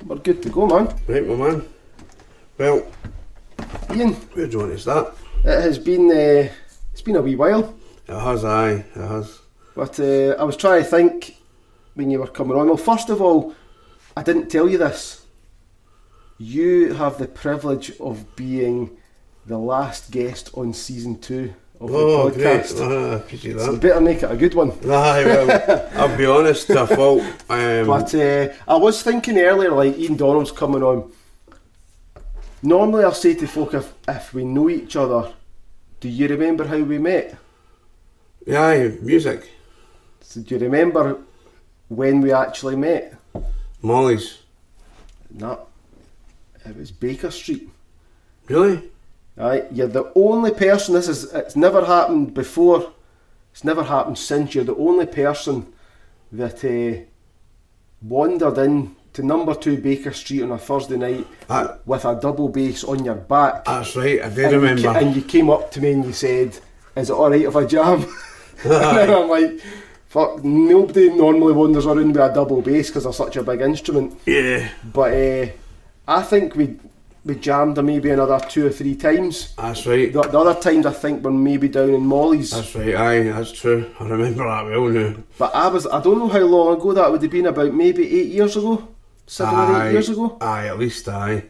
We're good to go, man. Right, my man. Well, Ian, where do you want to start? it has been it's been a wee while. It has, aye, it has. But I was trying to think when you were coming on. Well, first of all, I didn't tell you this. You have the privilege of being the last guest on season 2 of the podcast. Great. I appreciate that. So you better make it a good one. Aye, well, I'll be honest, to a fault. But I was thinking earlier, like Iain Donald's coming on. Normally I'll say to folk, if we know each other, do you remember how we met? Yeah, aye, music. So do you remember when we actually met? Molly's. No, it was Baker Street. Really? Aye, you're the only person, it's never happened before, it's never happened since, you're the only person that wandered in to number 2 Baker Street on a Thursday night with a double bass on your back. That's right, I do remember. And you came up to me and you said, is it alright if I jam? And then I'm like, fuck, nobody normally wanders around with a double bass because they're such a big instrument. Yeah. But I think we jammed her maybe another 2 or 3 times. That's right. The other times I think were maybe down in Molly's. That's right, aye, that's true. I remember that well now. But I don't know how long ago that would have been, about maybe 8 years ago? 7 or 8 years ago? Aye, at least aye.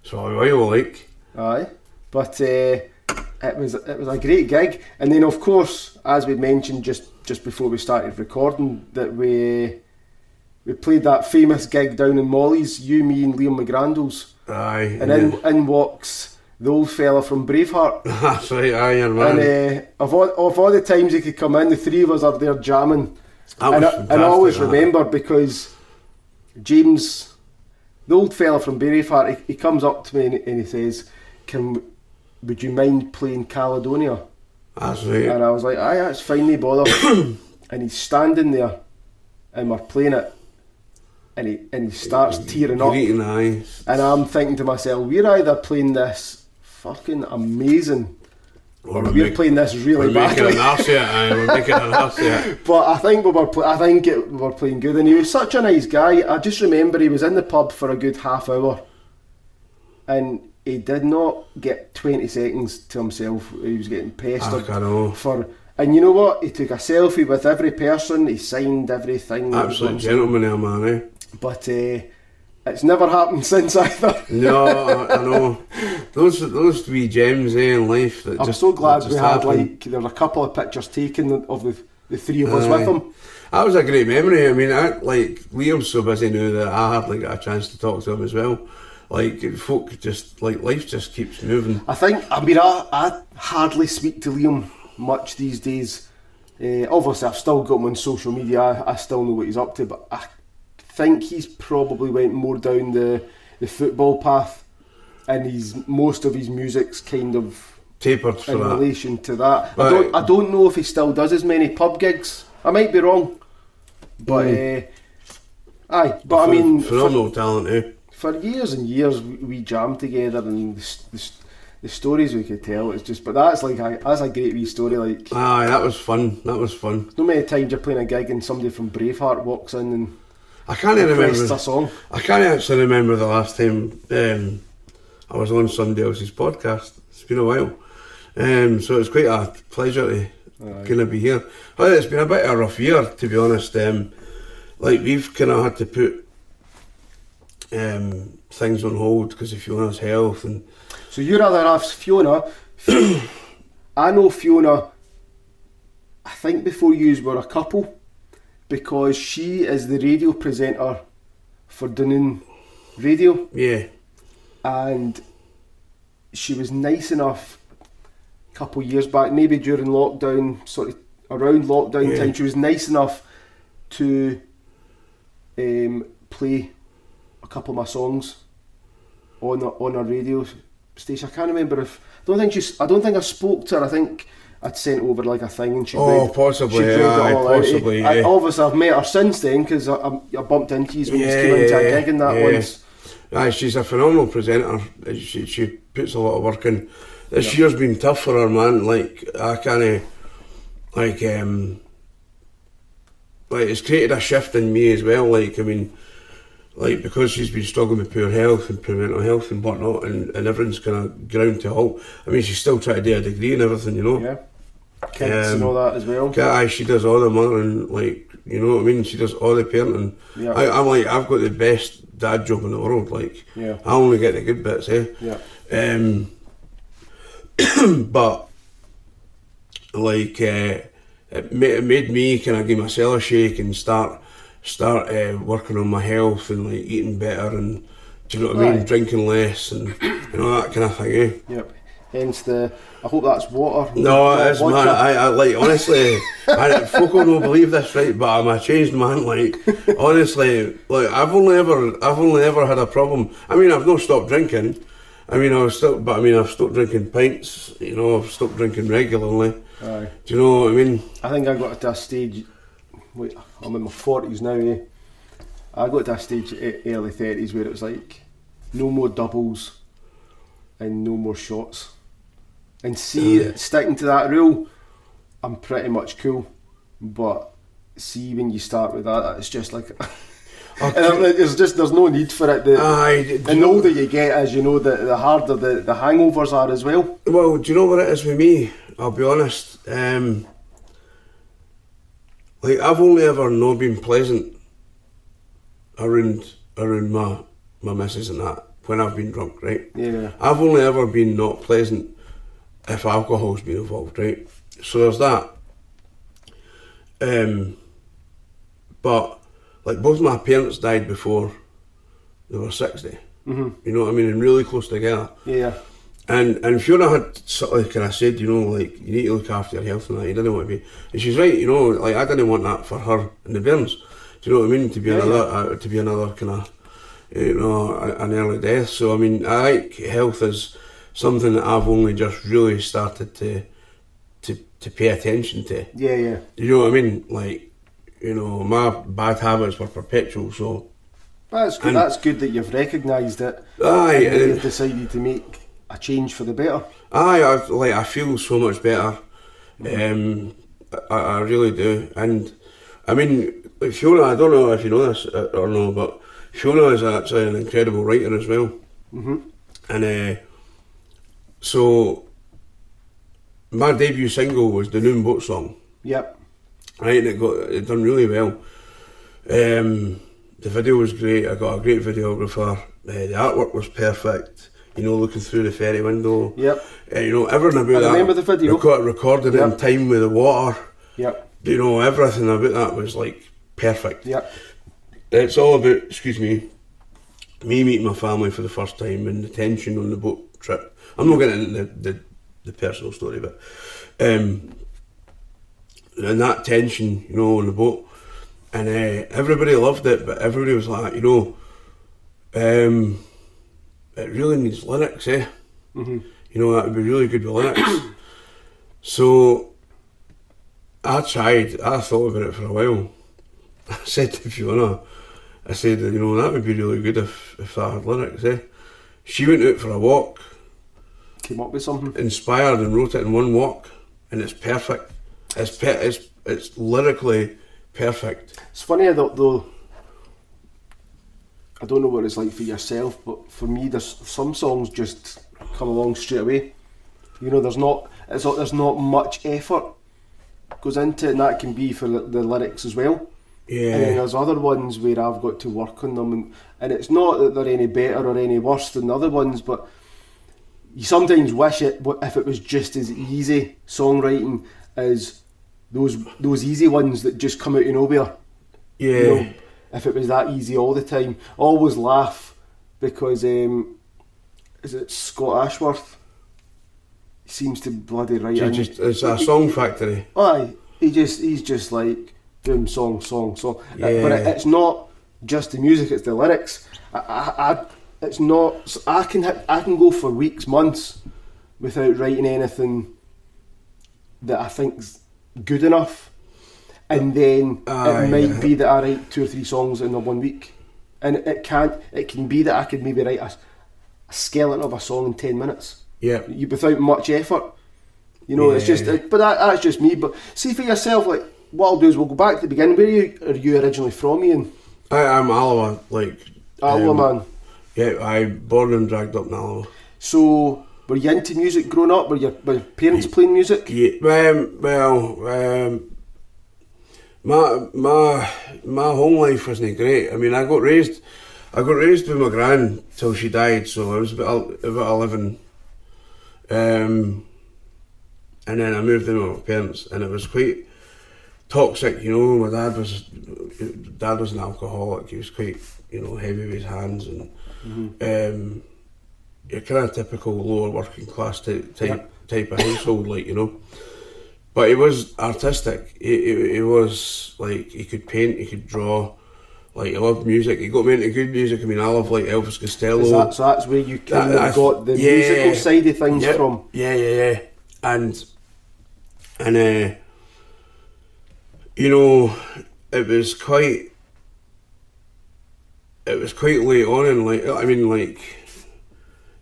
So a while like. Aye. But it was a great gig. And then of course, as we mentioned just before we started recording, that we played that famous gig down in Molly's, you, me and Liam McGrandles. Aye. And in walks the old fella from Braveheart. That's right, aye, your man. And of all the times he could come in, the 3 of us are there jamming. And I always remember because James, the old fella from Braveheart, he comes up to me and he says, would you mind playing Caledonia? That's right. And I was like, aye, that's fine, no bother. And he's standing there and we're playing it. And he starts tearing up. Greeting eyes. And I'm thinking to myself, we're either playing this fucking amazing or we're playing this really badly. We're making an arse of it, aye, we're making an arse of it. But I think we were playing good, and he was such a nice guy. I just remember he was in the pub for a good half hour and he did not get 20 seconds to himself. He was getting pestered and you know what? He took a selfie with every person, he signed everything. Absolute gentleman there, man, eh? But it's never happened since either. No, I know. Those wee gems in life that I'm just, so glad just we had happened. there were a couple of pictures taken of the 3 of us with him. That was a great memory. I mean, Liam's so busy now that I hardly got a chance to talk to him as well. Like, folk just, life just keeps moving. I hardly speak to Liam much these days. Obviously I've still got him on social media, I still know what he's up to, but I think he's probably went more down the football path, and most of his music's kind of tapered for in that. relation to that. Right. I don't know if he still does as many pub gigs. I might be wrong, but aye. But I mean, phenomenal talent, eh? For years and years we jammed together, and the stories we could tell, it's just, but that's a great wee story. Like, aye, that was fun. No many times you're playing a gig and somebody from Braveheart walks in and I can't remember a song. I can't actually remember the last time I was on somebody else's podcast. It's been a while, so it's quite a pleasure to kind of be here. Well, it's been a bit of a rough year, to be honest. Like, we've kind of had to put things on hold because of Fiona's health. And so your other half's Fiona. I know Fiona, I think before yous were a couple, because she is the radio presenter for Dunoon Radio. Yeah. And she was nice enough a couple of years back, maybe during lockdown, sort of around lockdown time, she was nice enough to play a couple of my songs on a radio station. I can't remember if I don't think I spoke to her. I think I'd sent over like a thing and she read, possibly, she read it all out. possibly, yeah. Obviously I've met her since then because I bumped into you when you came into a gig and that once. Aye, she's a phenomenal presenter. She puts a lot of work in. This year's been tough for her, man. Like, I can't, like it's created a shift in me as well. Like, I mean, like, because she's been struggling with poor health and poor mental health and whatnot, and everything's kind of ground to a halt. I mean, she's still trying to do a degree and everything, you know. Yeah. Kids and all that as well. She does all the mothering, like, you know what I mean? She does all the parenting. Yeah. I'm like, I've got the best dad job in the world, like, yeah. I only get the good bits, eh? Yeah. But, like, it made me kind of give myself a shake and start working on my health and, like, eating better and, do you know what I mean? Drinking less and all that kind of thing, eh? Yep. Hence I hope that's water. No, it's man. I like, honestly, folk will not believe this, right? But I'm a changed man. Like, honestly, like, I've only ever had a problem. I mean, I've not stopped drinking. I mean, I've stopped drinking pints. You know, I've stopped drinking regularly. Aye. Do you know what I mean? I think I got to a stage. Wait, I'm in my 40s now. Eh? I got to a stage early 30s where it was like no more doubles and no more shots. And sticking to that rule, I'm pretty much cool. But see, when you start with that, it's just like there's no need for it. The older you get, as you know, the harder the hangovers are as well. Well, do you know what it is with me? I'll be honest. Like, I've only ever not been pleasant around my missus and that when I've been drunk, right? Yeah. I've only ever been not pleasant if alcohol's been involved, right? So there's that. But, like, both my parents died before they were 60. Mm-hmm. You know what I mean? And really close together. Yeah. And Fiona had sort of kind of said, you know, like, you need to look after your health and that, you didn't want to be. And she's right, you know, like, I didn't want that for her and the bairns. Do you know what I mean? To be another kind of, you know, an early death. So, I mean, I like health is something that I've only just really started to pay attention to. Yeah, yeah. You know what I mean? Like, you know, my bad habits were perpetual, so... That's good. That's good that you've recognised it. Aye. And you've decided to make a change for the better. Aye, I feel so much better. I really do. And, I mean, Fiona, I don't know if you know this or no, but Fiona is actually an incredible writer as well. Mm-hmm. And so my debut single was the Noon Boat song. Yep. Right, and it done really well. The video was great. I got a great videographer. The artwork was perfect. You know, looking through the ferry window. Yep. You know, everything about that. I remember the video. Recorded it in time with the water. Yep. You know, everything about that was like perfect. Yep. It's all about, me meeting my family for the first time and the tension on the boat trip. I'm not getting into the personal story, but and that tension, you know, on the boat, and everybody loved it, but everybody was like, you know, it really needs lyrics, eh? Mm-hmm. You know, that would be really good with lyrics. So I thought about it for a while. I said to Fiona, I said, you know, that would be really good if that had lyrics, eh? She went out for a walk, came up with something, inspired, and wrote it in one walk, and it's perfect. It's lyrically perfect. It's funny though. I don't know what it's like for yourself, but for me, there's some songs just come along straight away. You know, there's not much effort goes into it, and that can be for the lyrics as well. Yeah. And then there's other ones where I've got to work on them, and it's not that they're any better or any worse than the other ones, but you sometimes wish if it was just as easy songwriting as those easy ones that just come out of nowhere. Yeah. You know, if it was that easy all the time. I always laugh because is it Scott Ashworth? He seems to bloody write. It's a song factory. Aye, he's just like boom, song. Yeah. But it's not just the music; it's the lyrics. It's not. So I can go for weeks, months, without writing anything that I think's good enough, and then it might be that I write 2 or 3 songs in 1 week, and it can be that I could maybe write a skeleton of a song in 10 minutes. Yeah. Without much effort. You know, it's just. But that's just me. But see for yourself, like what I'll do is we'll go back to the beginning. Where are you originally from, Ian? I'm Alloa, like Alloa, man. Yeah, I born and dragged up in Alloa. So, were you into music growing up? Were your parents playing music? Yeah, my home life wasn't great. I mean, I got raised with my gran till she died, so I was about 11. And then I moved in with my parents, and it was quite toxic, you know. My dad was an alcoholic. He was quite, you know, heavy with his hands, and your kind of typical lower working class type of household, like, you know. But he was artistic. He was like, he could paint, he could draw. Like, he loved music. He got me into good music. I mean, I love like Elvis Costello. So that's where you kind of got the musical side of things from. Yeah. And you know, it was quite late on in, like, I mean, like,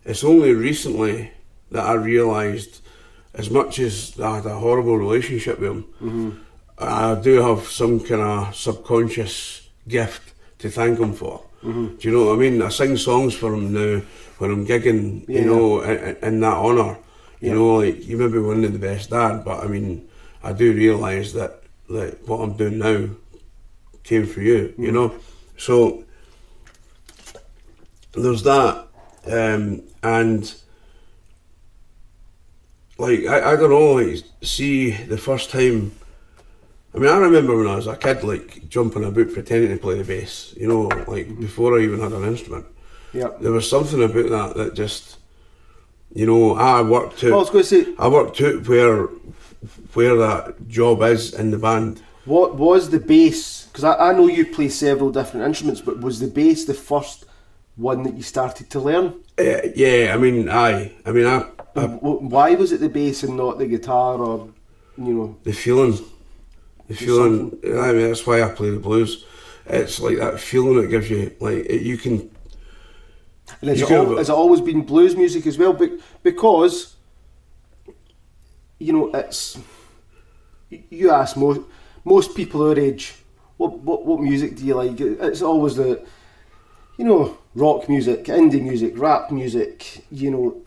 it's only recently that I realised, as much as I had a horrible relationship with him, I do have some kind of subconscious gift to thank him for. Do you know what I mean? I sing songs for him now when I'm gigging, you know, in that honour. You know, like, you maybe wasn't the best dad, but I mean, I do realise that what I'm doing now came for you, you know? So, there's that. And, like, I don't know, like, see, the first time, I mean, I remember when I was a kid, like, jumping about pretending to play the bass, you know, like, before I even had an instrument. Yep. There was something about that just, you know, I worked out where that job is in the band. What was the bass? Because I know you play several different instruments, but was the bass the first one that you started to learn? Yeah, I mean, why was it the bass and not the guitar, or, you know? The feeling. I mean, that's why I play the blues. It's like that feeling it gives you, like, you can. And has it always been blues music as well? Because, you know, it's. You ask most people our age, what music do you like? It's always the, you know, rock music, indie music, rap music. You know,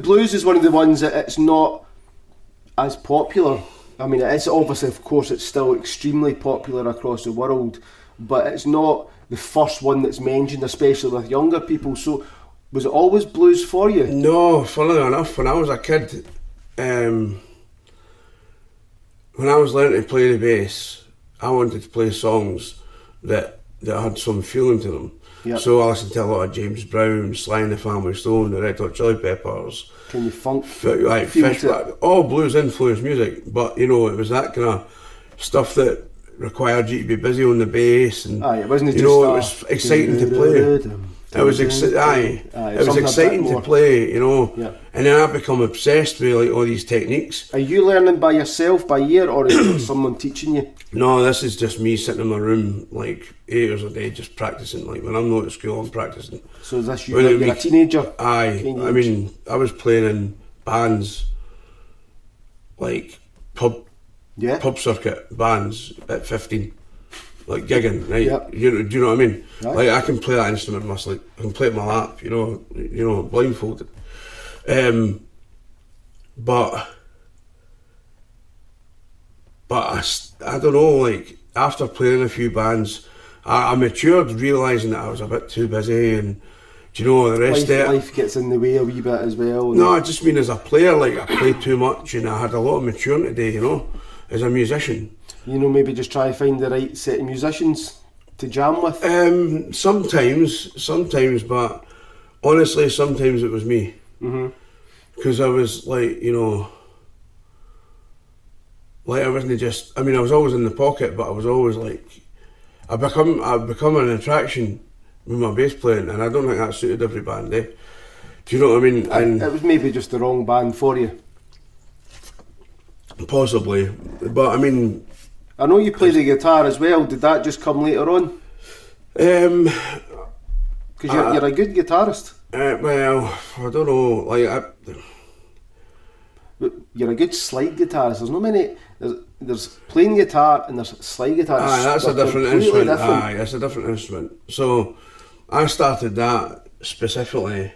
blues is one of the ones that it's not as popular. I mean, it's obviously, of course, it's still extremely popular across the world, but it's not the first one that's mentioned, especially with younger people. So, was it always blues for you? No, funnily enough, when I was a kid, when I was learning to play the bass, I wanted to play songs that had some feeling to them. Yep. So I listened to a lot of James Brown, Sly and the Family Stone, the Red Hot Chili Peppers. Can you funk? Like Fish, all blues influenced music, but you know, it was that kind of stuff that required you to be busy on the bass, and it wasn't, you know, it was exciting to play. It was exciting to play, you know. Yeah. And then I've become obsessed with, like, all these techniques. Are you learning by yourself, by ear, or is it someone teaching you? No, this is just me sitting in my room, like, 8 hours a day, just practicing. Like, when I'm not at school, I'm practicing. So is this you when you're a teenager? I mean, I was playing in bands, like pub circuit bands at 15. Like, gigging, right? Yep. Do you know what I mean? Right. Like, I can play that instrument in my sleep. I can play it in my lap, you know, blindfolded. But I don't know, like, after playing in a few bands, I matured, realising that I was a bit too busy, and, do you know, the rest of it. Life gets in the way a wee bit as well. No, I just mean as a player, like, I played too much, and I had a lot of maturing today, you know, as a musician. You know, maybe just try to find the right set of musicians to jam with? Sometimes, but honestly, sometimes it was me. Because I was, like, you know, like, I wasn't just, I mean, I was always in the pocket, but I was always, like, I've become an attraction with my bass playing, and I don't think that suited every band, eh? Do you know what I mean? And it was maybe just the wrong band for you. Possibly, but I mean, I know you play the guitar as well. Did that just come later on? Because you're a good guitarist. Well, I don't know. Like, you're a good slide guitarist. There's no many. There's playing guitar and there's slide guitar. That's a different instrument. That's a different instrument. So, I started that specifically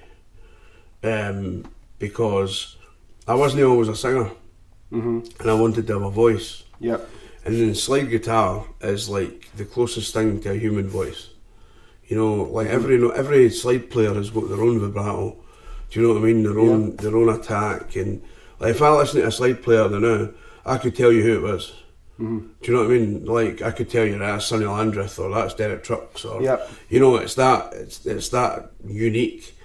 because I wasn't always a singer, and I wanted to have a voice. Yep. And then slide guitar is like the closest thing to a human voice. You know, like every slide player has got their own vibrato. Do you know what I mean? Their own attack. And like if I listen to a slide player now, I could tell you who it was. Do you know what I mean? Like I could tell you that's Sonny Landreth or that's Derek Trucks or you know, it's that unique.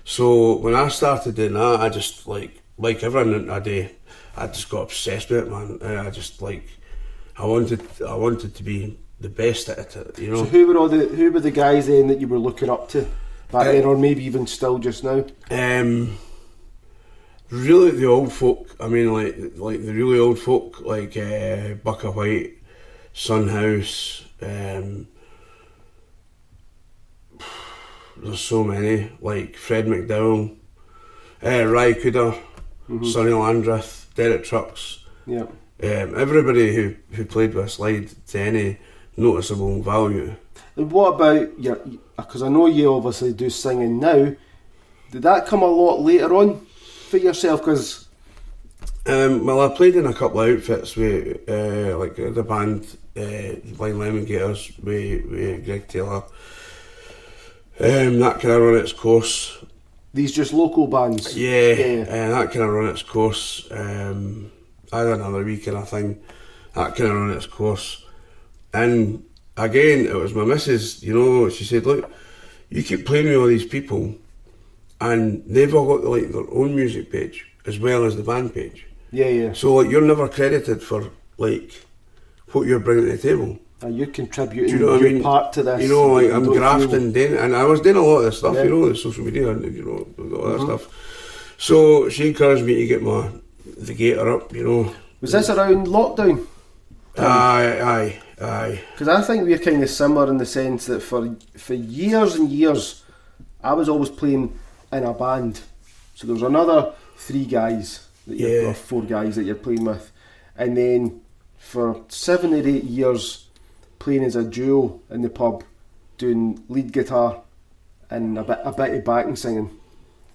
So when I started doing that, I just like everything I do, I just got obsessed with it, man. I just like I wanted to be the best at it, you know. So who were the guys then that you were looking up to back then, or maybe even still just now? Really the old folk. I mean, like the really old folk, like Bucka White, Sunhouse. There's so many, like Fred McDowell, Ry Cooder, Sonny Landreth, Derek Trucks. Yeah. Everybody who played with a slide to any noticeable value. And what about your? Because I know you obviously do singing now. Did that come a lot later on for yourself? Because well, I played in a couple of outfits with like the band Blind Lemon Gators with Greg Taylor. That kind of run its course. These just local bands. Yeah. That kind of run its course. I had another week kind of thing. That kind of run its course. And again, it was my missus, you know, she said, look, you keep playing with all these people and they've all got like their own music page as well as the band page. Yeah. So like you're never credited for like what you're bringing to the table. And you're contributing your part to this. You know, like I'm grafting, and I was doing a lot of this stuff, you know, the social media and you know, all that stuff. So she encouraged me to get the Gator up, you know. Was this around lockdown? Aye. Because I think we're kind of similar in the sense that for years and years, I was always playing in a band. So there was another 3 guys or 4 guys that you're playing with, and then for 7 or 8 years, playing as a duo in the pub, doing lead guitar and a bit of backing singing,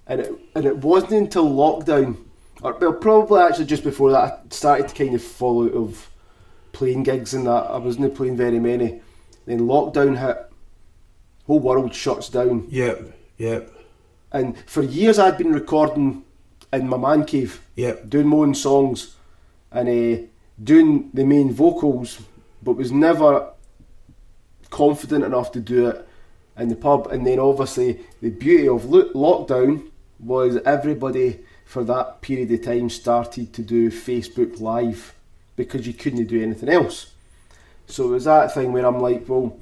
and it wasn't until lockdown, or well, probably actually just before that, I started to kind of fall out of playing gigs and that. I wasn't playing very many. Then lockdown hit, whole world shuts down. Yep. And for years I'd been recording in my man cave, doing my own songs and doing the main vocals, but was never confident enough to do it in the pub. And then obviously the beauty of lockdown was everybody for that period of time started to do Facebook Live because you couldn't do anything else. So it was that thing where I'm like, well,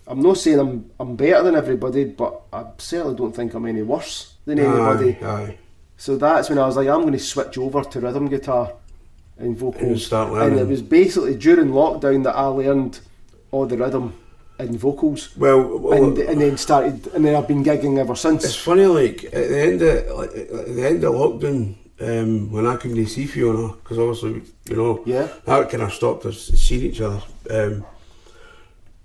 I'm not saying I'm better than everybody, but I certainly don't think I'm any worse than anybody. Aye. So that's when I was like, I'm going to switch over to rhythm guitar and vocals. And start learning. And it was basically during lockdown that I learned all the rhythm and vocals. Well, and then I've been gigging ever since. It's funny, like at the end of lockdown, when I couldn't see Fiona, because obviously, you know, that kind of stopped us seeing each other.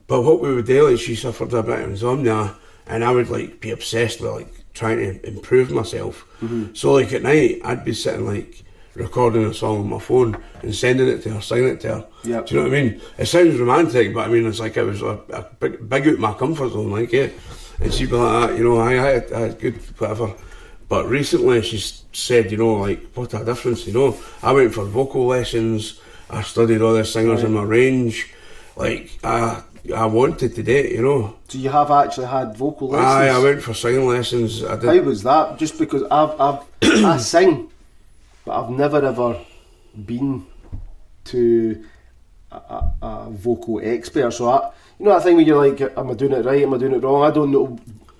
But what we would do, like, she suffered a bit of insomnia, and I would like be obsessed with like trying to improve myself. So like at night, I'd be sitting like recording a song on my phone and sending it to her, singing it to her. Do you know what I mean? It sounds romantic, but I mean it's like it was a big out of my comfort zone, like and she'd be like that, you know, I had good whatever. But recently she said, you know, like what a difference, you know. I went for vocal lessons, I studied all the singers in my range, like I wanted to do it, you know. So you have actually had vocal lessons? Aye, I went for singing lessons. I did. How was that? Just because I sing, but I've never ever been to a vocal expert. So you know that thing where you're like, am I doing it right? Am I doing it wrong? I don't know.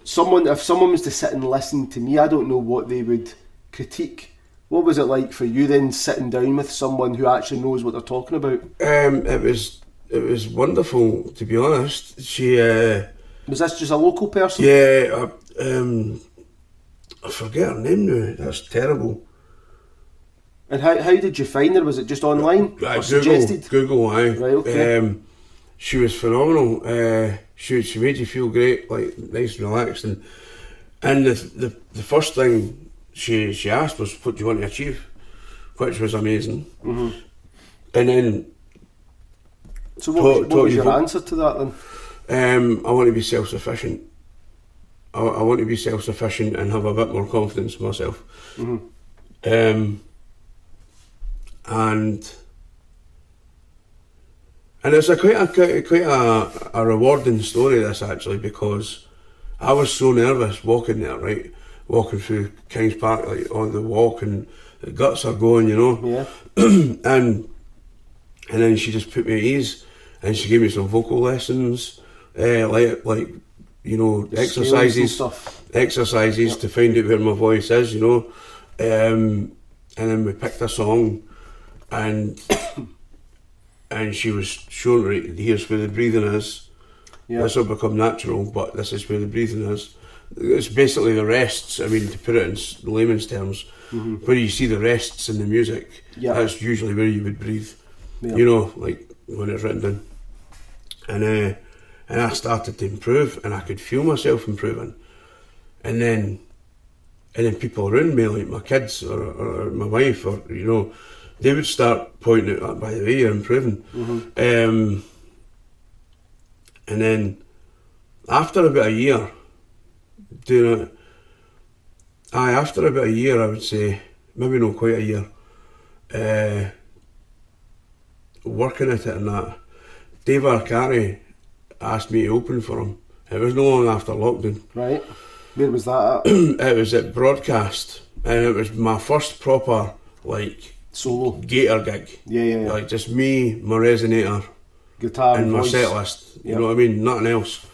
If someone was to sit and listen to me, I don't know what they would critique. What was it like for you then, sitting down with someone who actually knows what they're talking about? It was wonderful, to be honest. She was this just a local person? Yeah, I forget her name now. That's terrible. And how did you find her? Was it just online or suggested? Google, aye. Right, okay. She was phenomenal. she made you feel great, like nice and relaxed, and the first thing she asked was, what do you want to achieve, which was amazing. Mm-hmm. And then so what was your answer to that then? I want to be self-sufficient. I want to be self-sufficient and have a bit more confidence in myself. Mm-hmm. And it's quite a rewarding story, this, actually, because I was so nervous walking there, right? Walking through Kings Park, like on the walk, and the guts are going, you know. Yeah. and then she just put me at ease, and she gave me some vocal lessons, like you know, exercises Yep. to find out where my voice is, you know. And then we picked a song, and she was showing, right, here's where the breathing is. Yeah. This will become natural, but this is where the breathing is. It's basically the rests. I mean, to put it in layman's terms, Mm-hmm. where you see the rests in the music, Yeah. that's usually where you would breathe. Yeah. You know, like when it's written down. And I started to improve, and I could feel myself improving. And then people around me, like my kids or my wife, or, you know, they would start pointing out, by the way, you're improving. Mm-hmm. And then after about a year doing it, after about a year, I would say, maybe not quite a year, working at it and that, Dave Arcari asked me to open for him. It was no long after lockdown. Right. Where was that at? It was at Broadcast, and it was my first proper, like, Solo. Gator gig. Yeah. Like, just me, my resonator, Guitar and my voice. set list. You Yep. know what I mean? Nothing else.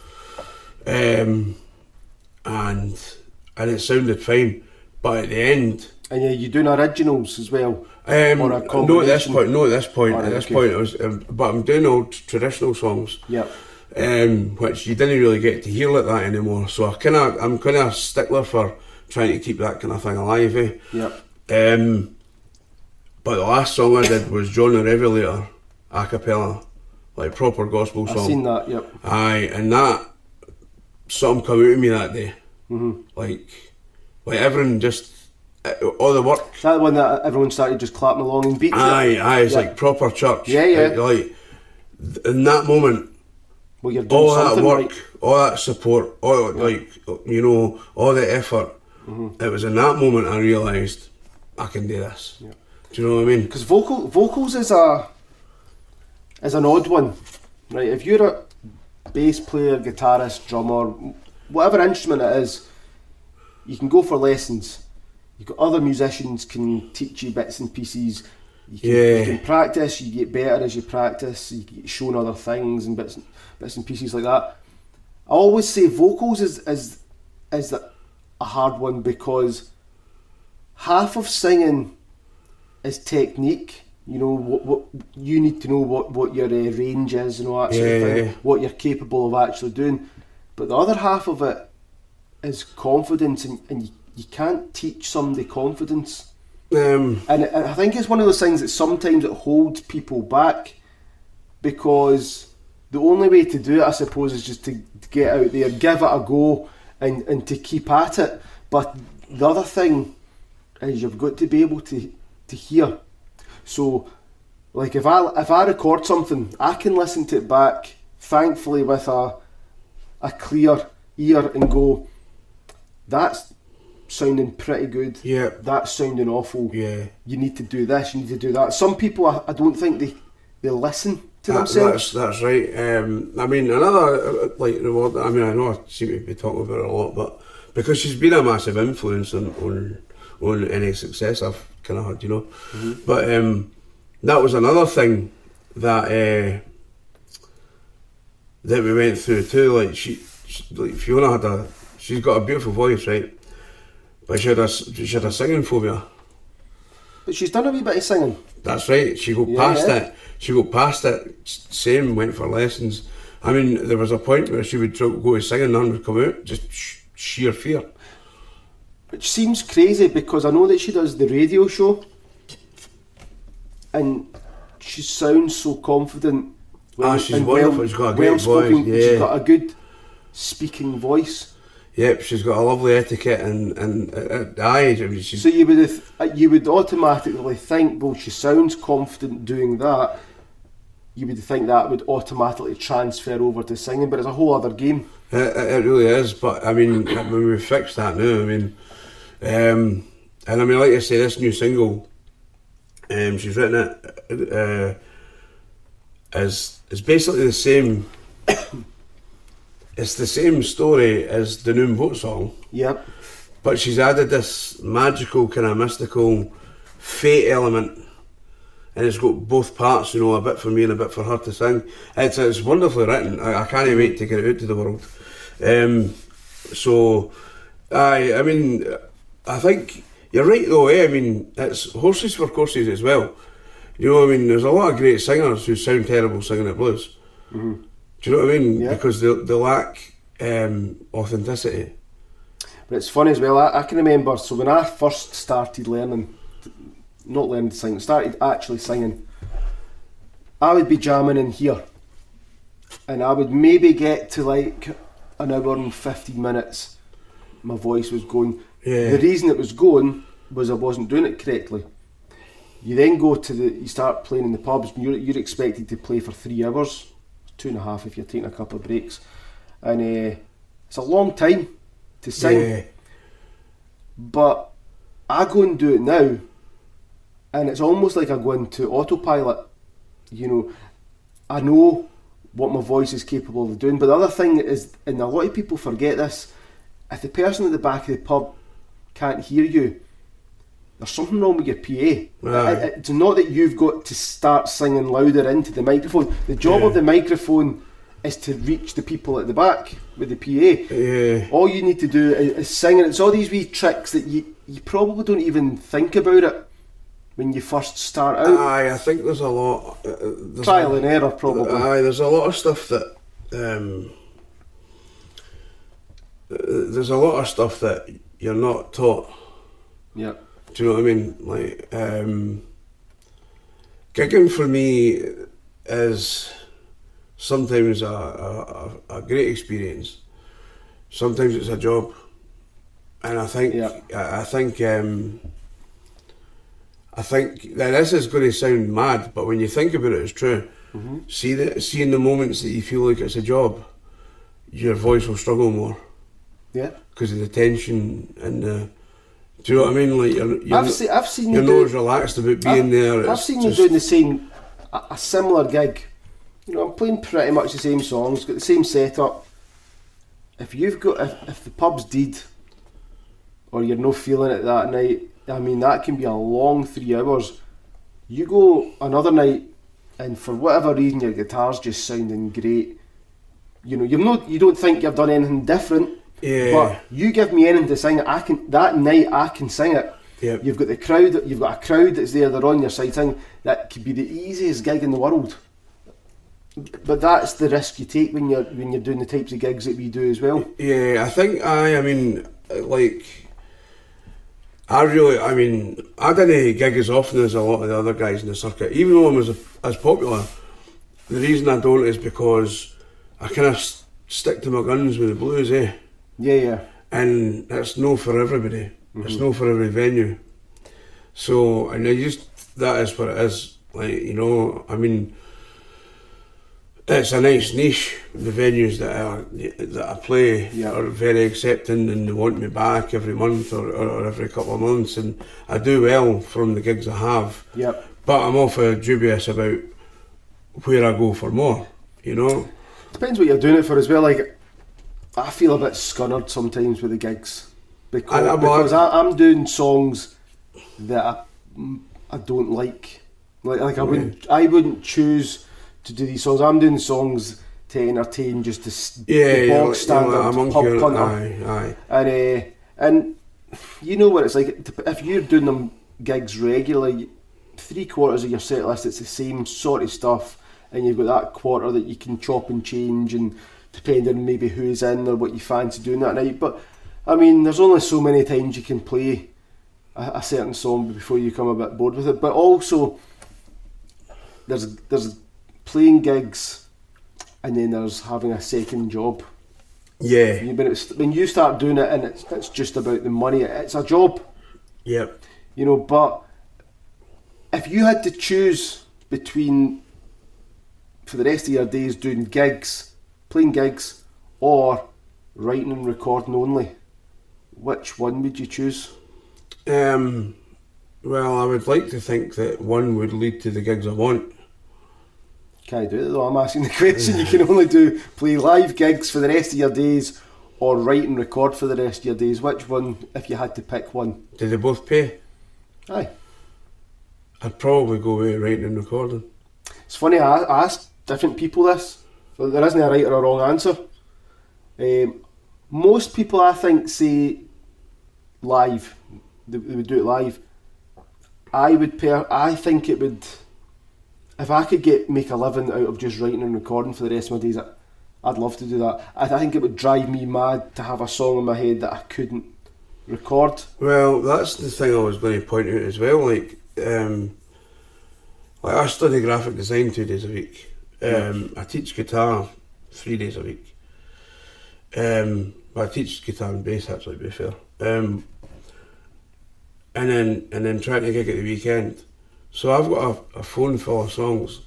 And it sounded fine, but at the end, And yeah, you doing originals as well? Or a no, at this combination? point, Alright, at this okay. point, it was, but I'm doing old traditional songs. Yep. Which you didn't really get to hear like that anymore. So I'm kind of a stickler for trying to keep that kind of thing alive. Yep. But the last song I did was John the Revelator, a cappella, like proper gospel song. I've seen that, yep. Aye, and that, something come out of me that day. Mm-hmm. Like everyone just, all the work. Is that the one that everyone started just clapping along in beats? Aye, it's Yeah. like proper church. Yeah. Like in that moment, Well, you're doing all that something work, right. all that support, all like, you know, all the effort. Mm-hmm. It was in that moment I realised I can do this. Yeah. Do you know what I mean? Because vocals is an odd one, right? If you're a bass player, guitarist, drummer, whatever instrument it is, you can go for lessons. You've got other musicians can teach you bits and pieces. You can practice. You get better as you practice. You get shown other things and bits and pieces like that. I always say vocals is a hard one, because half of singing is technique. You know, what you need to know what your range is and all that sort of thing, what you're capable of actually doing. But the other half of it is confidence, and you can't teach somebody confidence. And I think it's one of those things that sometimes it holds people back, because the only way to do it, I suppose, is just to get out there, give it a go, and to keep at it. But the other thing is you've got to be able to hear. So, like, if I record something, I can listen to it back, thankfully, with a clear ear, and go, that's sounding pretty good. Yeah. That's sounding awful. Yeah. You need to do this, you need to do that. Some people, I don't think they listen to themselves. That's right. I mean, another like reward. I mean, I know I seem to be talking about it a lot, but because she's been a massive influence on any success I've kind of had, you know. Mm-hmm. But that was another thing that we went through too. Like like Fiona she's got a beautiful voice, right? But she had a singing phobia. But she's done a wee bit of singing. That's right. She got past it. She got past it. Same, went for lessons. I mean, there was a point where she would go to singing, none would come out. Just sheer fear. Which seems crazy, because I know that she does the radio show, and she sounds so confident She's wonderful. She's got a great voice. Yeah. She's got a good speaking voice. Yep, she's got a lovely etiquette and at the age. I mean, so you would automatically think, well, she sounds confident doing that. You would think that would automatically transfer over to singing, but it's a whole other game. It really is, but I mean, when we fixed that now, I mean, and I mean, like I say, this new single, she's written it is basically the same. It's the same story as the Noon Boat song. Yep. But she's added this magical, kind of mystical fate element, and it's got both parts, you know, a bit for me and a bit for her to sing. It's wonderfully written. I can't wait to get it out to the world. I mean, I think you're right though. I mean, it's horses for courses as well. You know, I mean, there's a lot of great singers who sound terrible singing at blues. Mm-hmm. Do you know what I mean? Yeah. Because they lack authenticity. But it's funny as well, I can remember, so when I first started started actually singing, I would be jamming in here, and I would maybe get to like an hour and 15 minutes, my voice was going. Yeah. The reason it was going was I wasn't doing it correctly. You then go you start playing in the pubs, and you're expected to play for 3 hours, 2.5 if you're taking a couple of breaks, and it's a long time to sing. Yeah. But I go and do it now, and it's almost like I go into autopilot. You know, I know what my voice is capable of doing. But the other thing is, and a lot of people forget this, if the person at the back of the pub can't hear you, there's something wrong with your PA. Right. It's not that you've got to start singing louder into the microphone. The job of the microphone is to reach the people at the back with the PA. Yeah. All you need to do is sing, and it's all these wee tricks that you probably don't even think about it when you first start out. I think there's a lot... Trial and error, probably. There's a lot of stuff that... there's a lot of stuff that you're not taught. Yeah. Do you know what I mean? Like, gigging for me is sometimes a great experience. Sometimes it's a job, and I think that this is going to sound mad, but when you think about it, it's true. Mm-hmm. See in the moments that you feel like it's a job, your voice will struggle more. Yeah. Because of the tension and the. Do you know what I mean? Like I've seen you're not as relaxed about being there. I've seen you doing a similar gig. You know, I'm playing pretty much the same songs, got the same setup. If the pub's dead, or you're not feeling it that night, I mean, that can be a long 3 hours. You go another night, and for whatever reason your guitar's just sounding great. You know, you don't think you've done anything different. Yeah. But you give me anything to sing it, I can sing it. Yep. You've got a crowd that's there, they're on your side singing. That could be the easiest gig in the world. But that's the risk you take when you're doing the types of gigs that we do as well. Yeah, I think I didn't gig as often as a lot of the other guys in the circuit. Even though I was as popular, the reason I don't is because I kind of stick to my guns with the blues, Yeah. And it's no for everybody. Mm-hmm. It's no for every venue. So, and that is what it is. Like, you know, I mean, it's a nice niche. The venues that I play are very accepting, and they want me back every month or every couple of months, and I do well from the gigs I have. Yep. But I'm awful dubious about where I go for more, you know. Depends what you're doing it for as well. Like, I feel a bit scunnered sometimes with the gigs because I'm doing songs that I don't like. Like I wouldn't choose to do these songs. I'm doing songs to entertain, just the bog standard pub punter. Aye. And you know what it's like if you're doing them gigs regularly. 3/4 of your set list, it's the same sort of stuff, and you've got that quarter that you can chop and change, and depending on maybe who's in or what you fancy doing that night. But I mean, there's only so many times you can play a certain song before you become a bit bored with it. But also, there's playing gigs and then there's having a second job. Yeah. When you start doing it and it's just about the money, it's a job. Yep. You know, but if you had to choose between, for the rest of your days, doing gigs, playing gigs, or writing and recording only, which one would you choose? Well, I would like to think that one would lead to the gigs I want. Can't do it though, I'm asking the question. You can only play live gigs for the rest of your days, or write and record for the rest of your days. Which one, if you had to pick one? Do they both pay? Aye. I'd probably go with writing and recording. It's funny, I asked different people this. There isn't a right or a wrong answer. Most people, I think, say live. They would do it live. I think it would. If I could make a living out of just writing and recording for the rest of my days, I'd love to do that. I think it would drive me mad to have a song in my head that I couldn't record. Well, that's the thing I was going to point out as well. Like I study graphic design 2 days a week. I teach guitar 3 days a week. I teach guitar and bass, actually, to be fair. And then trying to gig at the weekend. So I've got a phone full of songs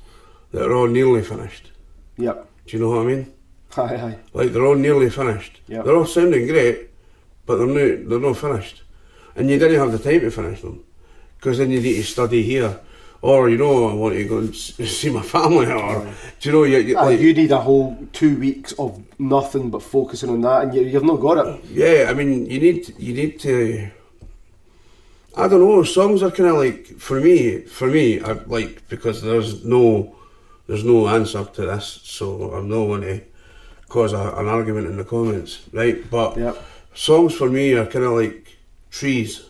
that are all nearly finished. Yep. Do you know what I mean? Aye. Like, they're all nearly finished. Yep. They're all sounding great, but they're not finished. And you didn't have the time to finish them, because then you need to study here, or I want to go and see my family, or do you know you need a whole 2 weeks of nothing but focusing on that, and you've not got it. Yeah, I mean, you need to. I don't know. Songs are kind of like for me, I like, because there's no answer to this, so I'm not going to cause an argument in the comments, right? But yep. Songs for me are kind of like trees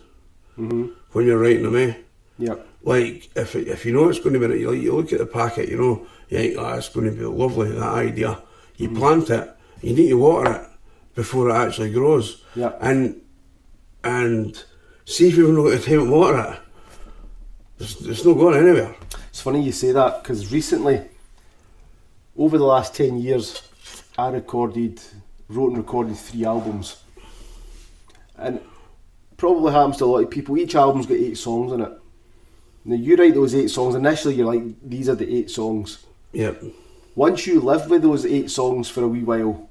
when you're writing them, eh? Yep. Like if you know it's going to be, you look at the packet, you think, it's going to be lovely, that idea. You plant it, you need to water it before it actually grows. Yep. And see if you've not got the time to water it, it's not going anywhere. It's funny you say that, because recently, over the last 10 years, I wrote and recorded 3 albums. And probably happens to a lot of people. Each album's got 8 songs in it. Now you write those 8 songs, initially you're like, these are the 8 songs. Yep. Once you live with those 8 songs for a wee while,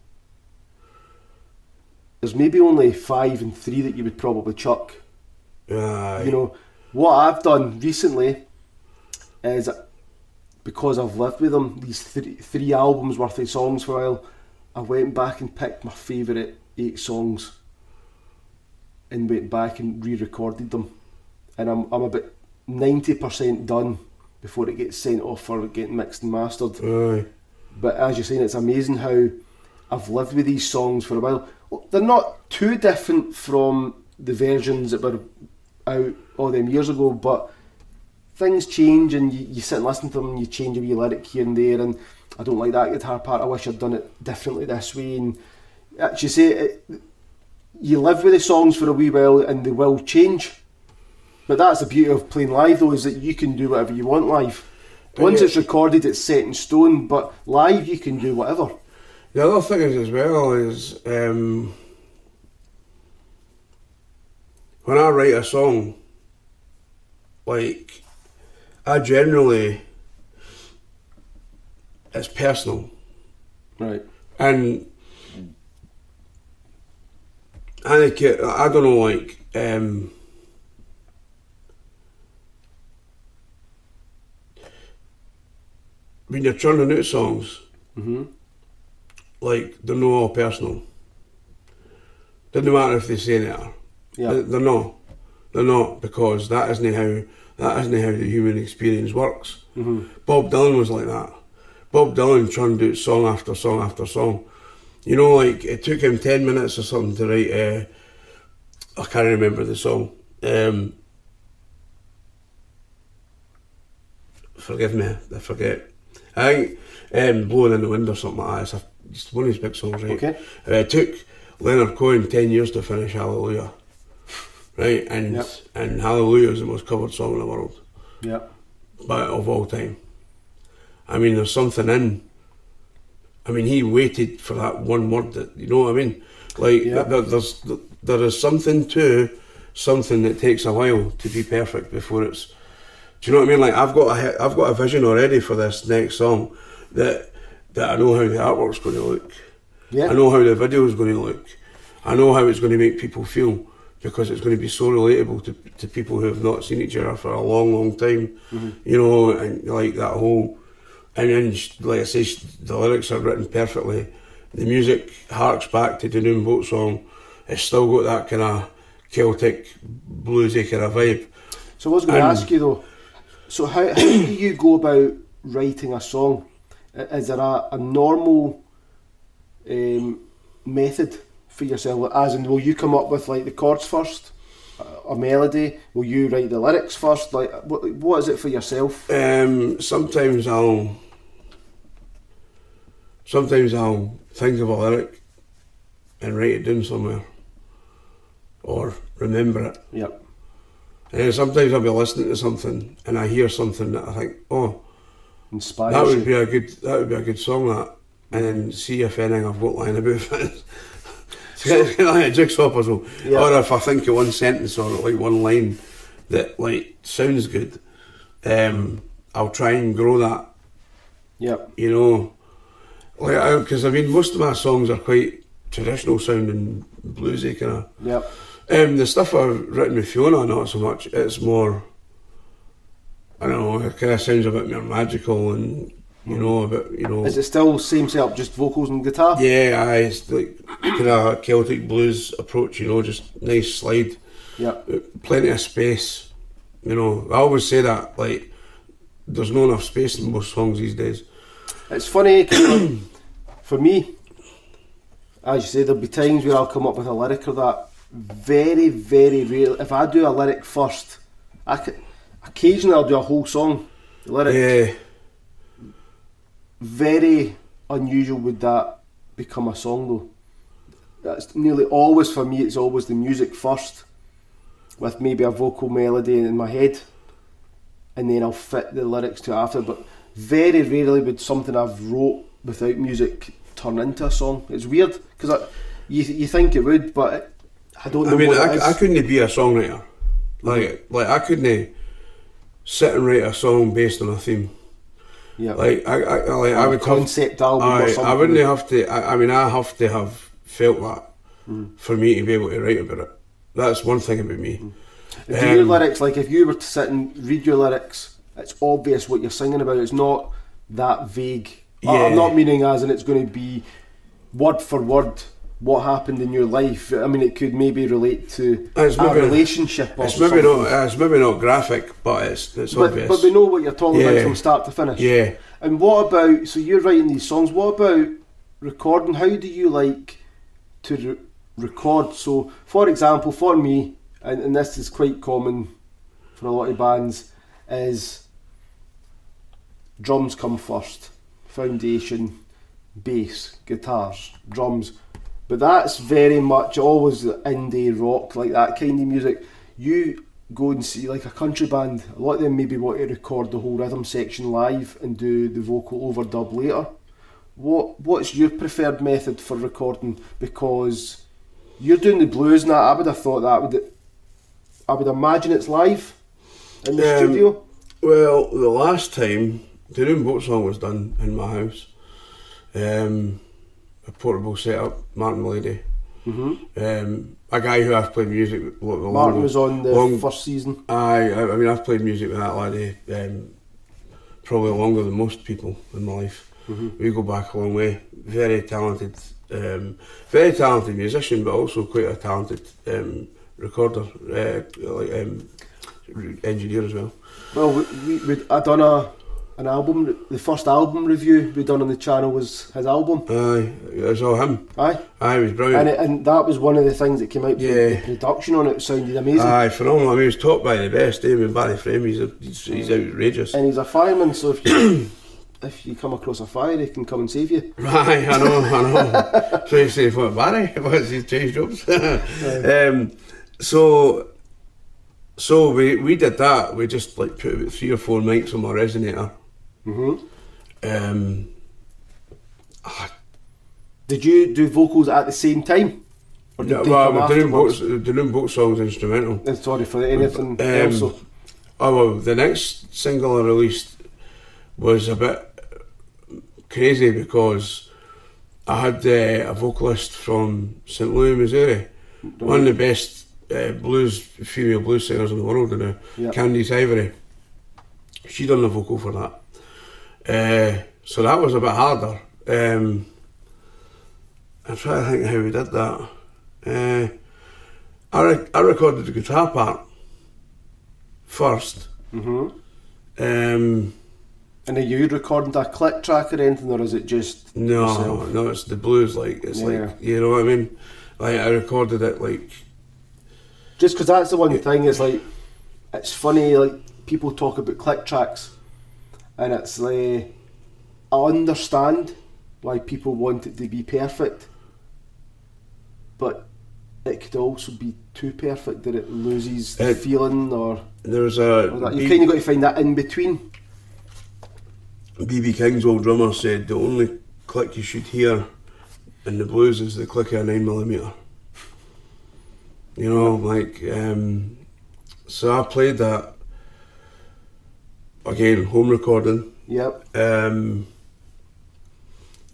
there's maybe only 5 and 3 that you would probably chuck. What I've done recently is, because I've lived with them, these three albums worth of songs for a while, I went back and picked my favourite 8 songs and went back and re-recorded them, and I'm about 90% done before it gets sent off for getting mixed and mastered. But as you're saying, it's amazing how I've lived with these songs for a while. They're not too different from the versions that were out all them years ago, but things change, and you sit and listen to them and you change a wee lyric here and there, and I don't like that guitar part, I wish I'd done it differently this way. And as you say, you live with the songs for a wee while and they will change. But that's the beauty of playing live though, is that you can do whatever you want live. Once it's recorded, it's set in stone, but live you can do whatever. The other thing is as well is when I write a song, like, I generally, it's personal. Right. And I don't know, like, when you're churning out songs, like, they're not all personal. Doesn't matter if they say they are. Yeah. They're not. They're not, because that isn't how the human experience works. Bob Dylan was like that. Bob Dylan churned out song after song after song. Like, it took him 10 minutes or something to write, I can't remember the song. Forgive me, I forget. I think Blowing in the Wind or something like that. It's one of his big songs, right? Okay. It took Leonard Cohen 10 years to finish Hallelujah. Right? And Hallelujah is the most covered song in the world. Yeah. But of all time. I mean, there's something in I mean, he waited for that one word. That, you know what I mean? Like there is something to something that takes a while to be perfect before it's. Do you know what I mean? Like I've got a vision already for this next song that I know how the artwork's going to look. Yeah. I know how the video is going to look. I know how it's going to make people feel, because it's going to be so relatable to people who have not seen each other for a long, long time. Mm-hmm. You know, and like that whole. And then, like I say, the lyrics are written perfectly. The music harks back to the Noon Boat song. It's still got that kind of Celtic, bluesy kind of vibe. So I was going to ask you though, so how do you go about writing a song? Is there a normal method for yourself? As in, will you come up with like the chords first, a melody? Will you write the lyrics first? Like, what is it for yourself? Sometimes I'll think of a lyric and write it down somewhere, or remember it. Yep. And then sometimes I'll be listening to something and I hear something that I think, oh, Inspires that would you. be a good song, that, and then see if anything I've got lying about it. It's kind of like a jigsaw puzzle. Yeah. Or if I think of one sentence or like one line that like sounds good, I'll try and grow that. Yep. You know, like because I mean most of my songs are quite traditional sounding, bluesy kind of. Yep. The stuff I've written with Fiona, not so much. It's more, I don't know, it kind of sounds a bit more magical and, you know, a bit, you know. Is it still same setup, just vocals and guitar? Yeah, it's like kind of Celtic blues approach, you know, just nice slide. Yeah. Plenty of space, you know. I always say that, like, there's not enough space in most songs these days. It's funny, 'cause for me, as you say, there'll be times where I'll come up with a lyric or that. Very, very rare. If I do a lyric first, occasionally I'll do a whole song. The lyric. Yeah. Very unusual would that become a song though. That's nearly always for me. It's always the music first, with maybe a vocal melody in my head, and then I'll fit the lyrics to it after. But very rarely would something I've wrote without music turn into a song. It's weird because you think it would, but I don't know. I mean, what it is. I couldn't be a songwriter. Like I couldn't sit and write a song based on a theme. Yeah. Like I would concept album or something. I wouldn't have to. I mean, I have to have felt that for me to be able to write about it. That's one thing about me. Do your lyrics, like if you were to sit and read your lyrics, it's obvious what you're singing about. It's not that vague. Yeah. I'm not meaning as in it's going to be word for word what happened in your life. I mean, it could maybe relate to a relationship. Or it's maybe not. It's maybe not graphic, but it's obvious. But we know what you're talking about from start to finish. Yeah. And what about? So you're writing these songs. What about recording? How do you like to record? So, for example, for me, and this is quite common for a lot of bands, is drums come first, foundation, bass, guitars, drums. But that's very much always indie rock, like that kind of music. You go and see like a country band, a lot of them maybe want to record the whole rhythm section live and do the vocal overdub later. What's your preferred method for recording? Because you're doing the blues now, I would have thought I would imagine it's live in the studio. Well, the last time the Noon Boat song was done in my house, a portable setup, Martin Lady. A guy who I've played music with. Martin was on the first season. I mean, I've played music with that laddie probably longer than most people in my life. We go back a long way. Very talented musician, but also quite a talented recorder, engineer as well. Well, I done an album. The first album review we done on the channel was his album. Aye, I saw him. Aye, it was brilliant. And that was one of the things that came out. The production on it sounded amazing. Aye, phenomenal. I mean, he was taught by the best. With Barry Frame, he's outrageous. And he's a fireman, so if you come across a fire, he can come and save you. Right, I know. So you say, what, Barry? What's he changed jobs? So we did that. We just like put about 3 or 4 mics on my resonator. Did you do vocals at the same time? Or did they come afterwards? We're doing both songs instrumental. Sorry for anything else. Oh well, the next single I released was a bit crazy because I had a vocalist from St. Louis, Missouri, one of the best female blues singers in the world now, Candice Ivory. She done the vocal for that. So that was a bit harder. I'm trying to think how we did that. I recorded the guitar part first. And are you recording a click track or anything, or is it just yourself? No, it's the blues. Like you know what I mean. Like I recorded it like. Just because that's the one thing. It's like it's funny. Like people talk about click tracks, and it's like I understand why people want it to be perfect, but it could also be too perfect that it loses the feeling, or there's you kind of got to find that in between. B.B. King's old drummer said the only click you should hear in the blues is the click of a 9mm. You know, like so I played that again, home recording. Yep. And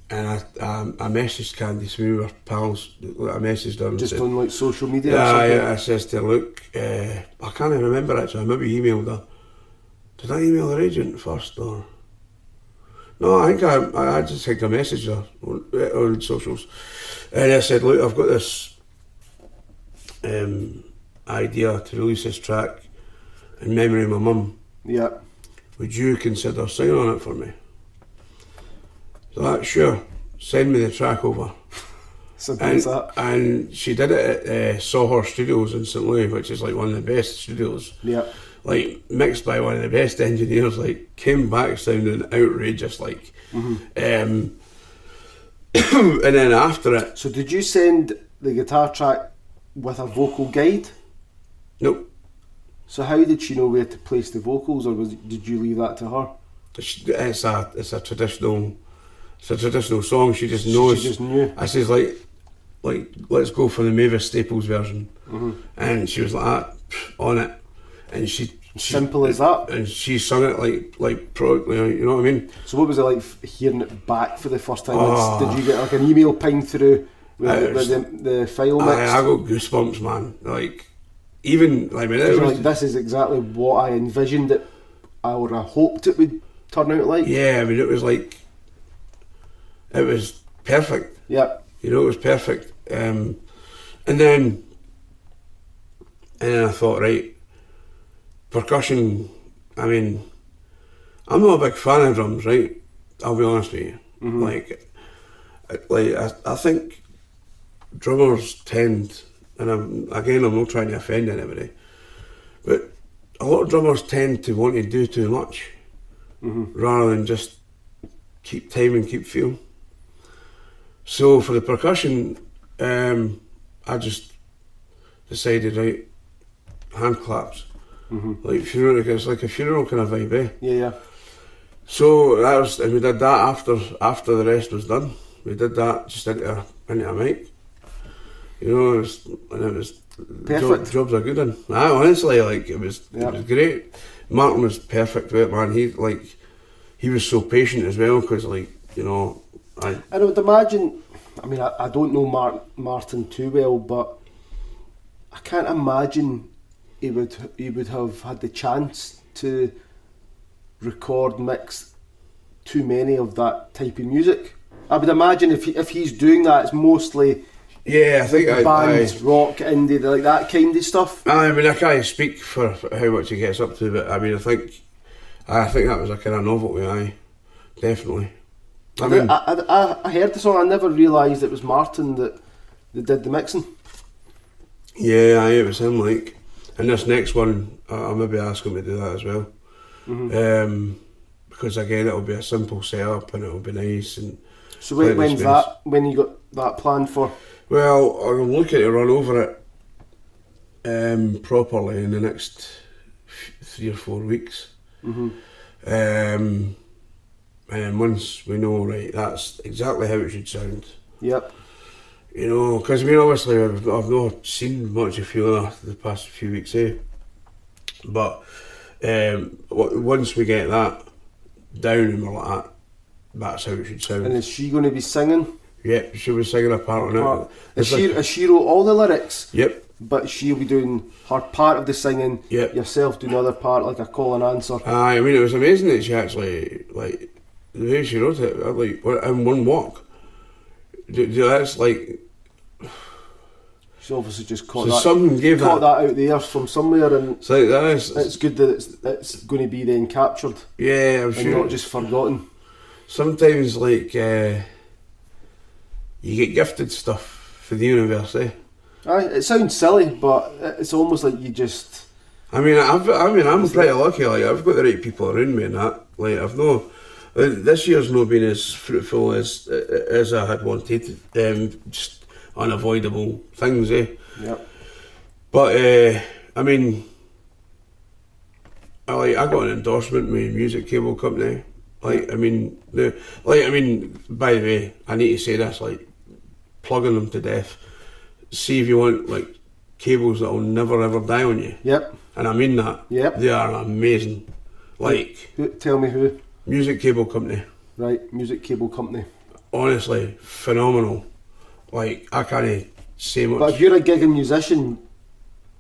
I messaged Candice, we were pals. I messaged her. Just on like social media. Yeah, I says to her, look, I can't even remember actually. I maybe emailed her. Did I email her agent first or? No, I think I just think I messaged her on socials, and I said, look, I've got this idea to release this track in memory of my mum. Yeah. Would you consider singing on it for me? So that, sure, send me the track over. And she did it at Sawhorse Studios in St. Louis, which is like one of the best studios. Yeah. Like mixed by one of the best engineers. Like came back sounding outrageous. Like, and then after it. So did you send the guitar track with a vocal guide? Nope. So how did she know where to place the vocals, or did you leave that to her? It's a traditional song. She just knows. She just knew. I says like let's go for the Mavis Staples version, and she was like that on it, and she simple as that. And she sung it like probably, you know what I mean. So what was it like hearing it back for the first time? Did you get like an email pinged through with the file mix? I got goosebumps, man. Like even like when it was like, this is exactly what I envisioned it, or I hoped it would turn out like. Yeah, I mean it was like. It was perfect. Yeah. You know, it was perfect. And then I thought, right, percussion, I mean, I'm not a big fan of drums, right? I'll be honest with you. I think drummers tend, and I'm not trying to offend anybody, but a lot of drummers tend to want to do too much rather than just keep time and keep feel. So for the percussion, I just decided, right, hand claps, like funeral. It's like a funeral kind of vibe, eh? Yeah. So that was, and we did that after the rest was done. We did that just into a mic. You know, it was perfect. Jobs are good in. Honestly, like it was great. Martin was perfect with it, man. He was so patient as well, because like, you know. I would imagine, I mean, I don't know Martin too well, but I can't imagine he would have had the chance to record, mix too many of that type of music. I would imagine if he's doing that, it's mostly I think bands, rock, indie, like that kind of stuff. I mean, I can't speak for how much he gets up to, but I mean, I think that was a kind of novelty, definitely. I heard the song. I never realised it was Martin that did the mixing. Yeah, it was him. Like, and this next one, I'll maybe ask him to do that as well. Because again, it'll be a simple setup and it'll be nice. And so when's that? When you got that planned for? Well, I'm looking to run over it properly in the next 3 or 4 weeks. And once we know, right, that's exactly how it should sound. Yep. You know, because I mean, obviously, I've not seen much of Fiona the past few weeks, But once we get that down and we're like that's how it should sound. And is she going to be singing? Yep, she was singing a part on it. Is she wrote all the lyrics? Yep. But she'll be doing her part of the singing. Yep. Yourself doing another part, like a call and answer. I mean, it was amazing that she actually, like, the way she wrote it, like, in one walk. That's like. She obviously just caught that out there from somewhere, and it's like that it's good that it's going to be then captured. Yeah, I'm sure. Not just forgotten. Sometimes, like, you get gifted stuff for the universe, Aye, it sounds silly, but it's almost like you just. I'm pretty lucky. Like, I've got the right people around me, and that. Like, this year's not been as fruitful as I had wanted. Just unavoidable things, Yep. But I mean, I got an endorsement with a music cable company. Like, I mean, by the way, I need to say this, like, plugging them to death. See if you want, like, cables that will never ever die on you. Yep. And I mean that. Yep. They are amazing. Like, tell me who. Music cable company. Right, music cable company. Honestly, phenomenal. Like, I can't say much. But if you're a gigging musician,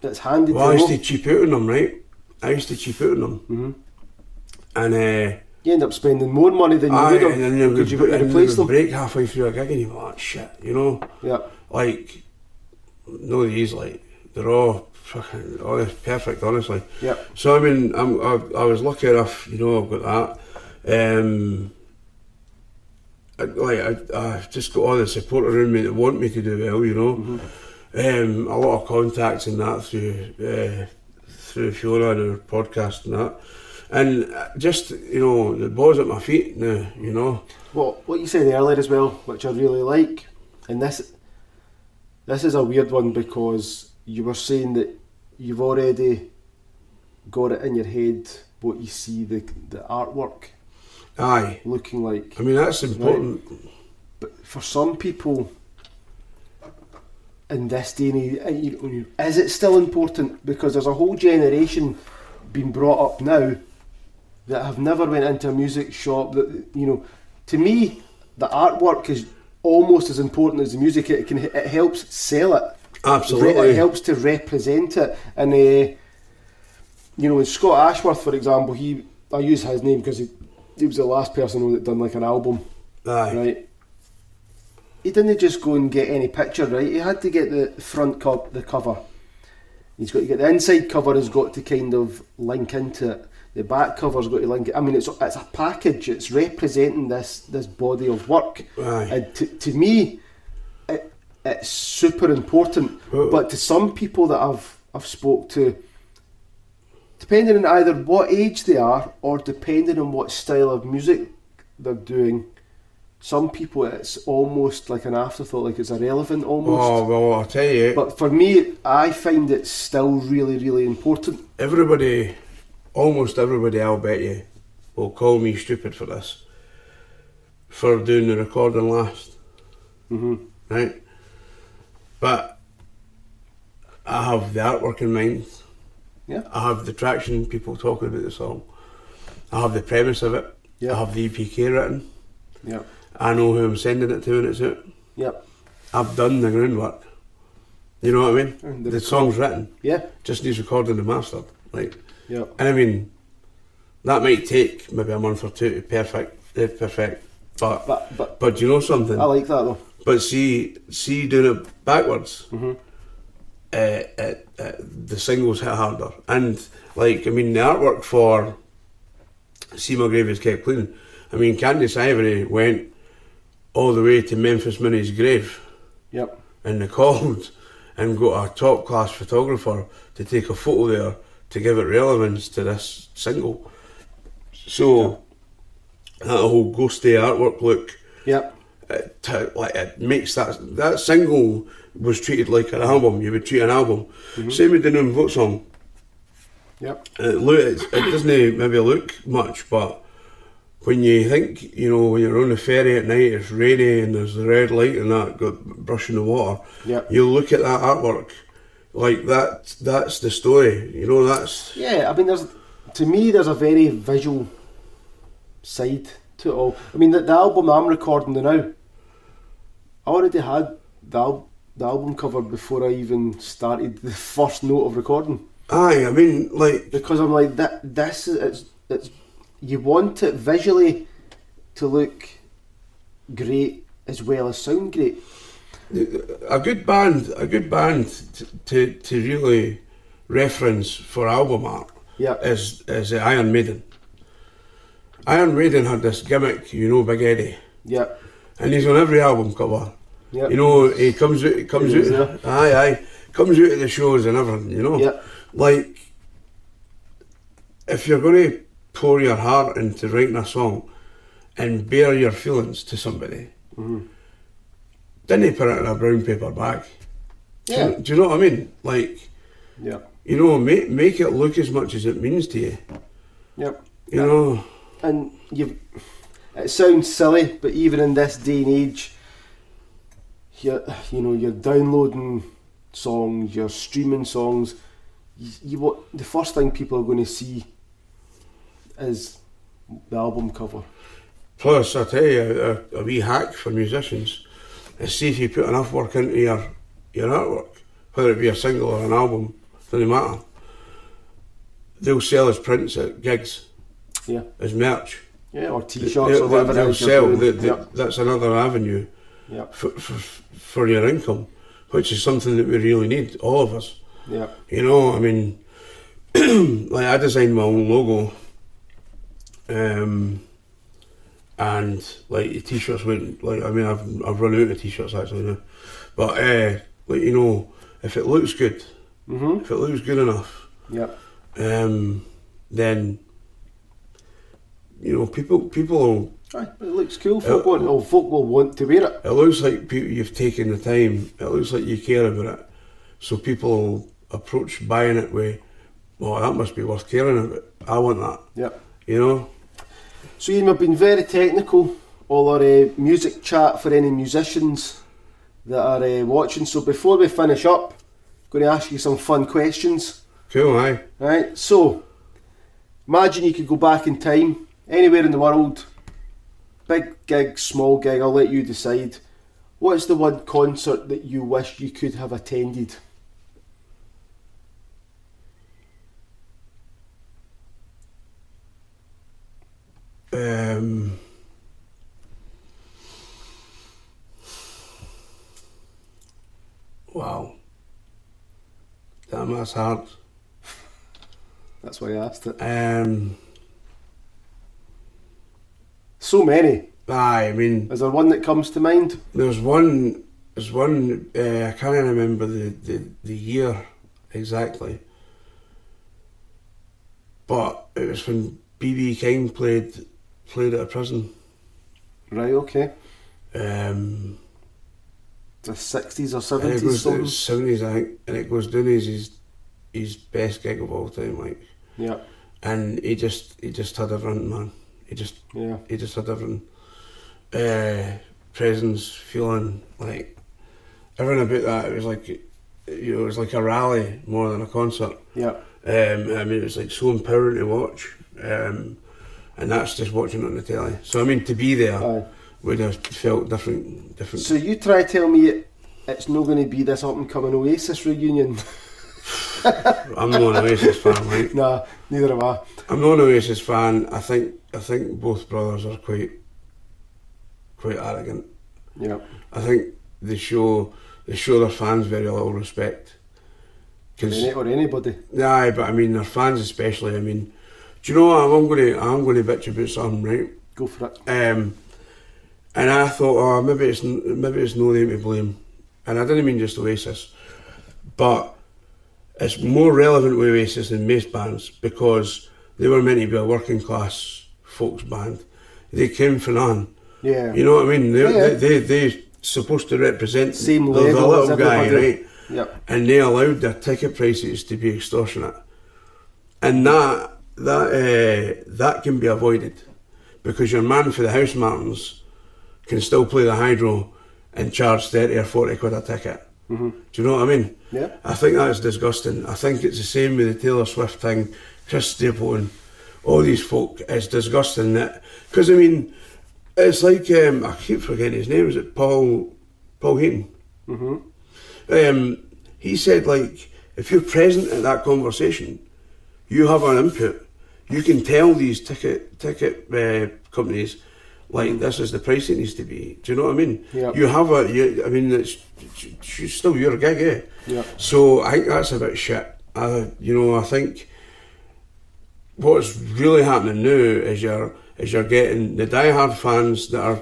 that's handy. Well, I used to cheap out on them, right? Mm-hmm. And you end up spending more money than you would have. And then because you've got to replace them. Break halfway through a gig and you're like, shit, you know? Yeah. Like, no, these, like, they're all fucking perfect, honestly. Yeah. So I mean, I was lucky enough, you know, I've got that. I've just got all the support around me that want me to do well, you know. Mm-hmm. A lot of contacts and that through Fiona and her podcast and that. And just, you know, the ball's at my feet now, you know. Well, what you said earlier as well, which I really like, and this is a weird one because you were saying that you've already got it in your head what you see the artwork looking like. I mean, that's important. Right? But for some people in this day and age, is it still important? Because there's a whole generation being brought up now that have never went into a music shop. That, you know, to me, the artwork is almost as important as the music. It helps sell it. Absolutely, it helps to represent it. And you know, with Scott Ashworth, for example, I use his name because he was the last person that done like an album. Aye. Right. He didn't just go and get any picture, right? He had to get the front the cover. He's got to get the inside cover. Has got to kind of link into it. The back cover's got to link it. I mean, it's a package. It's representing this body of work. Aye. And to me, it's super important. But to some people that I've spoke to, depending on either what age they are or depending on what style of music they're doing, some people it's almost like an afterthought, like it's irrelevant almost. Oh, well, I'll tell you. But for me, I find it still really, really important. Almost everybody, I'll bet you, will call me stupid for this. For doing the recording last. Mm-hmm. Right? But I have the artwork in mind. Yeah. I have the traction, people talking about the song. I have the premise of it. Yeah. I have the EPK written. Yeah. I know who I'm sending it to when it's out. Yep. I've done the groundwork. You know what I mean? And the song's written. Yeah. Just needs recording and mastered. Like. Yeah. And I mean, that might take maybe a month or two to perfect. But you know something? I like that though. But see doing it backwards. Mm-hmm. The singles hit harder. And like, I mean, the artwork for See My Grave Is Kept Clean. I mean, Candice Ivory went all the way to Memphis Minnie's grave. Yep. In the cold and got a top class photographer to take a photo there to give it relevance to this single. So that whole ghosty artwork look. Yep. It makes that single was treated like an album. You would treat an album. Mm-hmm. Same with the new vote song. Yep. It doesn't maybe look much, but when you think, when you're on the ferry at night, it's rainy and there's the red light and that brushing the water, you look at that artwork like that's the story, that's... Yeah, I mean, to me, there's a very visual side to it all. I mean, the album I'm recording now, I already had the album cover before I even started the first note of recording. Aye, I mean, like... Because I'm like, this is... It's you want it visually to look great as well as sound great. A good band to really reference for album art is Iron Maiden. Iron Maiden had this gimmick, Big Eddie. Yeah. And he's on every album cover. Yeah. He comes out comes out of the shows and everything, Yeah. Like, if you're going to pour your heart into writing a song and bare your feelings to somebody, didn't put it in a brown paper bag. Yeah. Do you know what I mean? Like, yeah. Make it look as much as it means to you. Yep. You know. And it sounds silly, but even in this day and age, you're downloading songs, you're streaming songs. The first thing people are going to see is the album cover. Plus, I tell you, a wee hack for musicians is, see if you put enough work into your artwork, whether it be a single or an album, doesn't matter. They'll sell as prints at gigs, as merch. Yeah, or T-shirts or whatever they'll else sell. you're doing. That's another avenue for your income, which is something that we really need, all of us. Yeah. I mean, like I designed my own logo, and like the t-shirts went, like, I mean, I've run out of t-shirts actually now, but like, if it looks good, if it looks good enough, then people will. It looks cool. Folk will want to wear it. It looks like you've taken the time. It looks like you care about it, so people will approach buying it with, well, that must be worth caring about. I want that. Yeah. So Iain, we've been very technical. All our music chat for any musicians that are watching. So before we finish up, I'm going to ask you some fun questions. Cool, aye. Right. So imagine you could go back in time, anywhere in the world. Big gig, small gig, I'll let you decide. What's the one concert that you wish you could have attended? Wow. Damn, that's hard. That's why I asked it. So many. Aye, I mean... Is there one that comes to mind? There's one, I can't remember the year exactly, but it was when B.B. King played at a prison. Right, okay. The 60s or 70s? It was 70s, I think, and it goes down as his best gig of all time, like. Yeah. And he just had everything, man. He just had everything. Presence, feeling, like everything about that. It was like, it was like a rally more than a concert. Yeah. I mean, it was like so empowering to watch. And that's just watching it on the telly. So I mean, to be there would have felt different. So you try to tell me it's not going to be this up and coming Oasis reunion? I'm not an Oasis fan, right? Nah, neither am I. I'm not an Oasis fan. I think both brothers are quite arrogant. Yeah. I think they show their fans very little respect. Or anybody. Aye, but I mean their fans especially. I mean, do you know what? I'm going to bitch about something, right? Go for it. And I thought, maybe it's no them to blame, and I didn't mean just Oasis, but it's more relevant with Oasis than most bands because they were meant to be a working class folks band. They came for none. Yeah. You know what I mean? They're supposed to represent same the level little guy, right? Yep. And they allowed their ticket prices to be extortionate, and that can be avoided because your man for the House Martins can still play the hydro and charge 30 or 40 quid a ticket. Do you know what I mean? Yeah. I think that's disgusting. I think it's the same with the Taylor Swift thing, Chris Stapleton, all these folk. It's disgusting that, because I mean, it's like I keep forgetting his name. Is it Paul Heaton? He said, like, if you're present at that conversation, you have an input. You can tell these ticket companies, like, this is the price it needs to be. Do you know what I mean? Yep. I mean, it's still your gig, eh? Yep. So I think that's a bit shit. I think what's really happening now is you're getting the diehard fans that are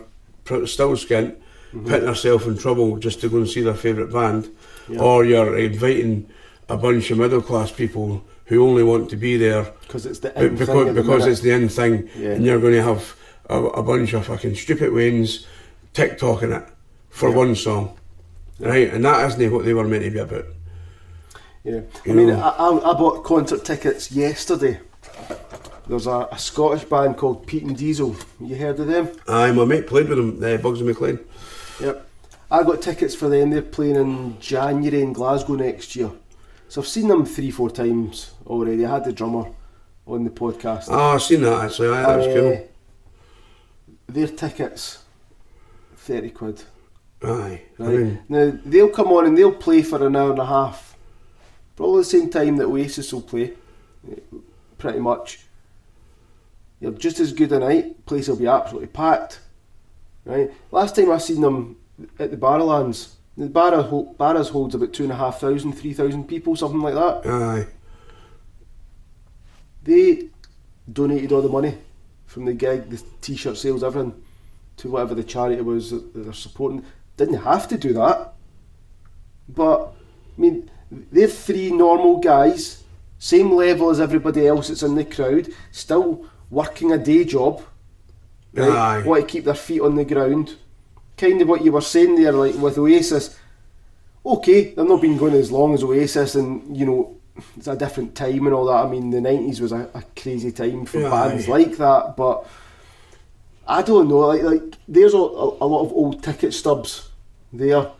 still skint, putting themselves in trouble just to go and see their favourite band, or you're inviting a bunch of middle class people who only want to be there because it's the end because it's the end thing, yeah. And you're going to have a bunch of fucking stupid Waynes TikToking it for one song, right? And that isn't what they were meant to be about. Yeah, I bought concert tickets yesterday. There's a Scottish band called Pete and Diesel. You heard of them? Aye, my mate played with them, Bugs and McLean. Yep. I got tickets for them. They're playing in January in Glasgow next year. So I've seen them 3-4 times already. I had the drummer on the podcast. Oh, I've seen that actually. That was cool. Their tickets, 30 quid. Aye. Right? I mean, now, they'll come on and they'll play for an hour and a half. Probably the same time that Oasis will play. Pretty much. You're just as good a night. Place will be absolutely packed. Right. Last time I seen them at the Barrowlands, the Barras holds about 2,500, 3,000 people, something like that. aye. They donated all the money from the gig, the t-shirt sales, everything, to whatever the charity was that they're supporting. Didn't have to do that, but I mean, they're three normal guys, same level as everybody else that's in the crowd, still working a day job. Right? Aye. Want to keep their feet on the ground. Kind of what you were saying there, like with Oasis. Okay, they've not been going as long as Oasis, and you know, it's a different time and all that. I mean, the 90s was a crazy time for bands like that, but I don't know, like there's a lot of old ticket stubs there,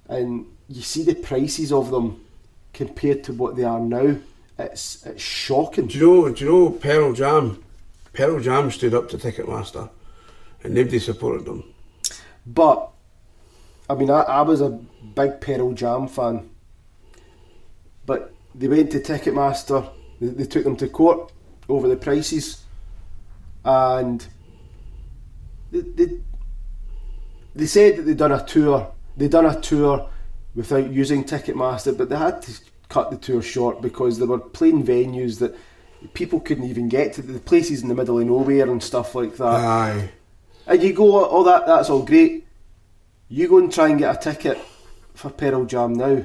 and you see the prices of them compared to what they are now. It's shocking. Do you know Pearl Jam? Pearl Jam stood up to Ticketmaster, and nobody supported them. But I mean, I was a big Pearl Jam fan, but they went to Ticketmaster. They took them to court over the prices, and they said that they'd done a tour. They'd done a tour without using Ticketmaster, but they had to cut the tour short because they were playing venues that people couldn't even get to, the places in the middle of nowhere and stuff like that. Aye. And you go, oh, that's all great. You go and try and get a ticket for Pearl Jam now.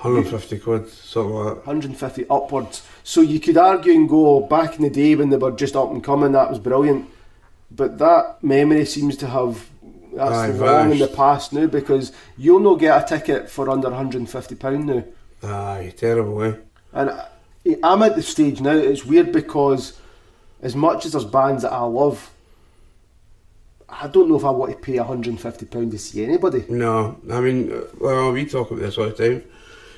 150 quid, something like that. 150 upwards. So you could argue and go, back in the day when they were just up and coming, that was brilliant. But that memory seems to have, that's long in the past now, because you'll not get a ticket for under £150 now. Aye, terrible, eh? And I'm at the stage now, it's weird because as much as there's bands that I love, I don't know if I want to pay £150 to see anybody. No, I mean, well, we talk about this all the time.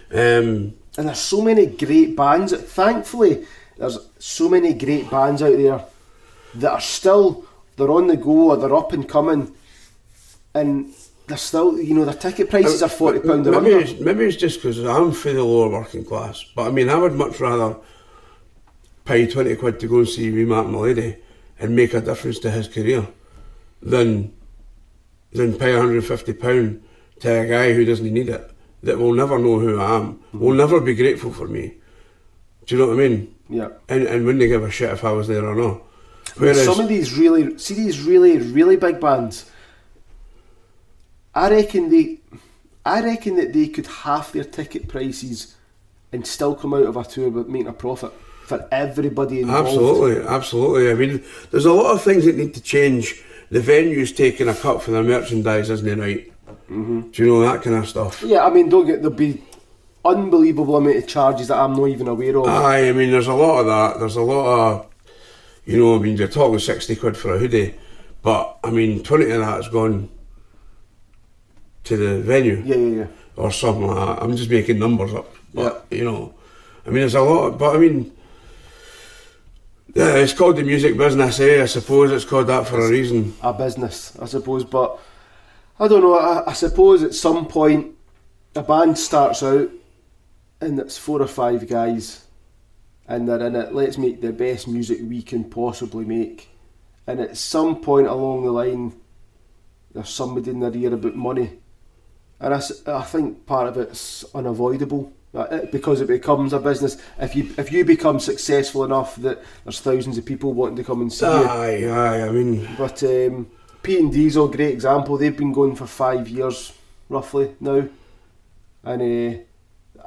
And there's so many great bands. Thankfully, there's so many great bands out there that are still, they're on the go or they're up and coming, and they're still, you know, their ticket prices are £40 or under. Maybe it's just because I'm for the lower working class, but I mean, I would much rather pay 20 quid to go and see wee Martin Lady and make a difference to his career than pay £150 to a guy who doesn't need it, that will never know who I am, will never be grateful for me. Do you know what I mean? Yeah. And wouldn't give a shit if I was there or not. Whereas some of these really big bands, I reckon that they could half their ticket prices and still come out of a tour with making a profit for everybody involved. Absolutely. I mean, there's a lot of things that need to change. The venue's taking a cut for their merchandise, isn't it, right? Mm-hmm. Do you know, that kind of stuff? Yeah, I mean, there'll be unbelievable amount of charges that I'm not even aware of. Aye, I mean, there's a lot of that. There's a lot of, You know, I mean, you're talking 60 quid for a hoodie, but I mean, 20 of that's gone to the venue. Yeah. Or something like that. I'm just making numbers up. But, you know, I mean, there's a lot, but I mean, yeah, it's called the music business, I suppose it's called that for a reason. A business, I suppose, but I don't know, I suppose at some point a band starts out and it's 4 or 5 guys and they're in it, let's make the best music we can possibly make. And at some point along the line, there's somebody in their ear about money. And I think part of it's unavoidable because it becomes a business. If you become successful enough that there's thousands of people wanting to come and see you. Aye, I mean. But Pete and Diesel, great example. They've been going for 5 years roughly now, and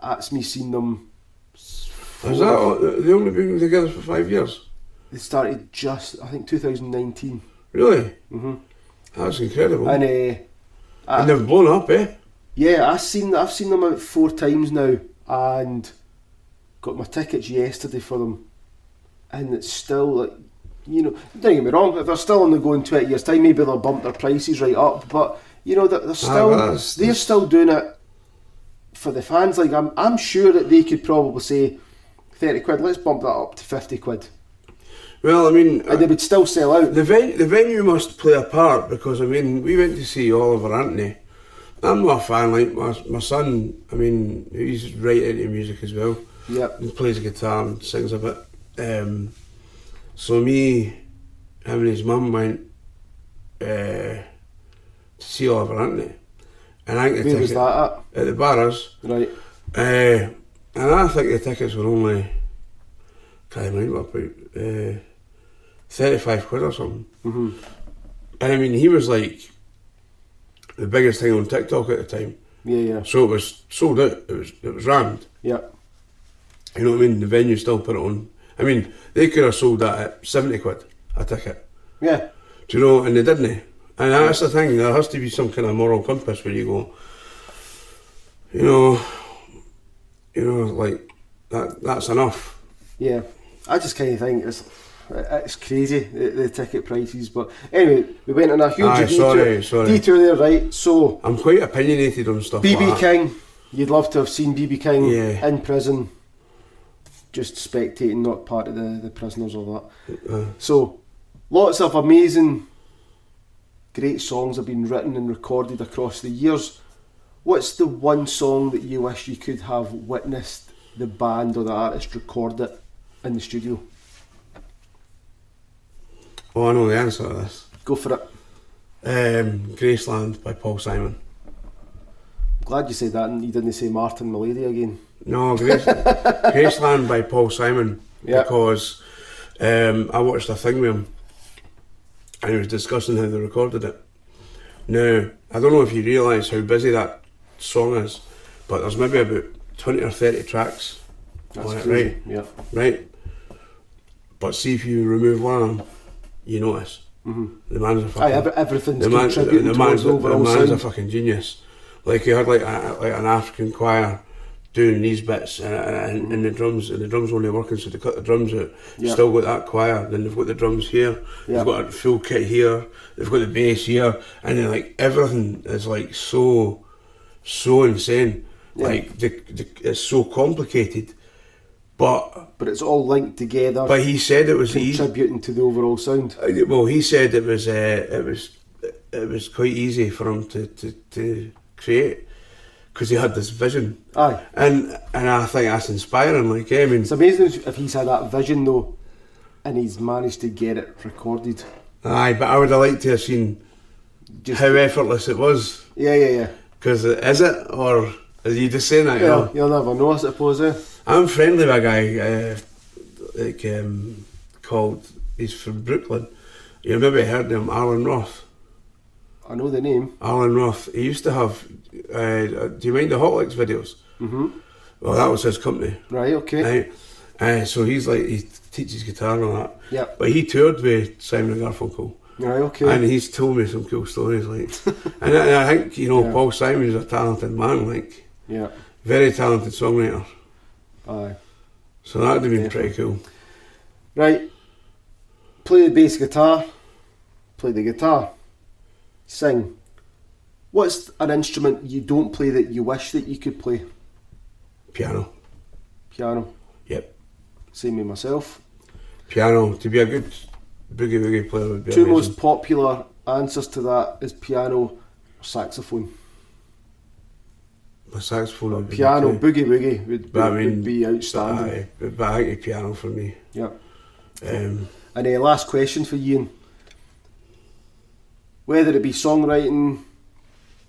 that's me seeing them. Is that they only been together for 5 years? They started just, I think, 2019. Really? Mhm. That's incredible. And they've blown up, eh? Yeah, I've seen them about 4 times now, and got my tickets yesterday for them, and it's still like, you know, don't get me wrong, if they're still on the go in 20 years time, maybe they'll bump their prices right up, but you know, they're still doing it for the fans. Like I'm sure that they could probably say 30 quid, let's bump that up to 50 quid. Well, I mean, and they would still sell out. The venue must play a part, because I mean, we went to see Oliver Anthony. I'm not a fan, like my son, I mean, he's right into music as well. Yep. He plays guitar and sings a bit. So me, him and his mum went to see Oliver Anthony. And I think Where was that at? At the Barras. Right. And I think the tickets were only, can't remember, about 35 quid or something. Mm-hmm. And I mean, he was like the biggest thing on TikTok at the time. Yeah. So it was sold out. It was rammed. Yeah. You know what I mean? The venue still put it on. I mean, they could have sold that at 70 quid a ticket. Yeah. Do you know? And they didn't. And that's the thing. There has to be some kind of moral compass where you go, you know, like that's enough. Yeah. I just kind of think it's crazy, the ticket prices, but anyway, we went on a huge detour there, right? So I'm quite opinionated on stuff. BB like King, you'd love to have seen BB King in prison, just spectating, not part of the prisoners or that. So lots of amazing, great songs have been written and recorded across the years. What's the one song that you wish you could have witnessed the band or the artist record it in the studio? Oh, I know the answer to this. Go for it. Graceland by Paul Simon. I'm glad you said that and you didn't say Martin Milady again. No, Graceland by Paul Simon. Yeah. Because I watched a thing with him and he was discussing how they recorded it. Now, I don't know if you realise how busy that song is, but there's maybe about 20 or 30 tracks on it, right? Yeah. Right? But see, if you remove one of them, you notice. Mm-hmm. The man's a fucking... everything's contributing towards the overall sound. The man's a fucking genius. Like, he had like an African choir doing these bits and the drums only working, so they cut the drums out. Yeah. Still got that choir, then they've got the drums here, they've got a full kit here, they've got the bass here, and then like everything is like so insane. Yeah. Like it's so complicated, but it's all linked together. But he said it was contributing to the overall sound. Well, he said it was quite easy for him to create, because he had this vision. Aye. And I think that's inspiring. Like, I mean, it's amazing if he's had that vision though, and he's managed to get it recorded. Aye, but I would have liked to have seen just how effortless it was. Yeah. Because is it, or are you just saying that? Yeah, you'll never know, I suppose. I'm friendly with a guy called. He's from Brooklyn. You maybe heard of him, Alan Roth. I know the name. Alan Roth. He used to have. Do you mind the Hot Licks videos? Mm-hmm. Well, that was his company. Right. Okay. Right. So he's like, he teaches guitar and all that. Yeah. But he toured with Simon and Garfunkel. Right. Okay. And he's told me some cool stories, like. and I think Paul Simon is a talented man, like. Yeah. Very talented songwriter. Aye. So that would have been pretty cool. Right. play the bass guitar, play the guitar, sing. What's an instrument you don't play that you wish that you could play? Piano. Piano. Yep. Same with myself. Piano. To be a good boogie woogie player would be Two amazing. most popular answers to that is piano or saxophone. The saxophone would be Piano, good too. boogie woogie would be outstanding. But I think piano for me. Yep. Um, And last question for Iain. Whether it be songwriting,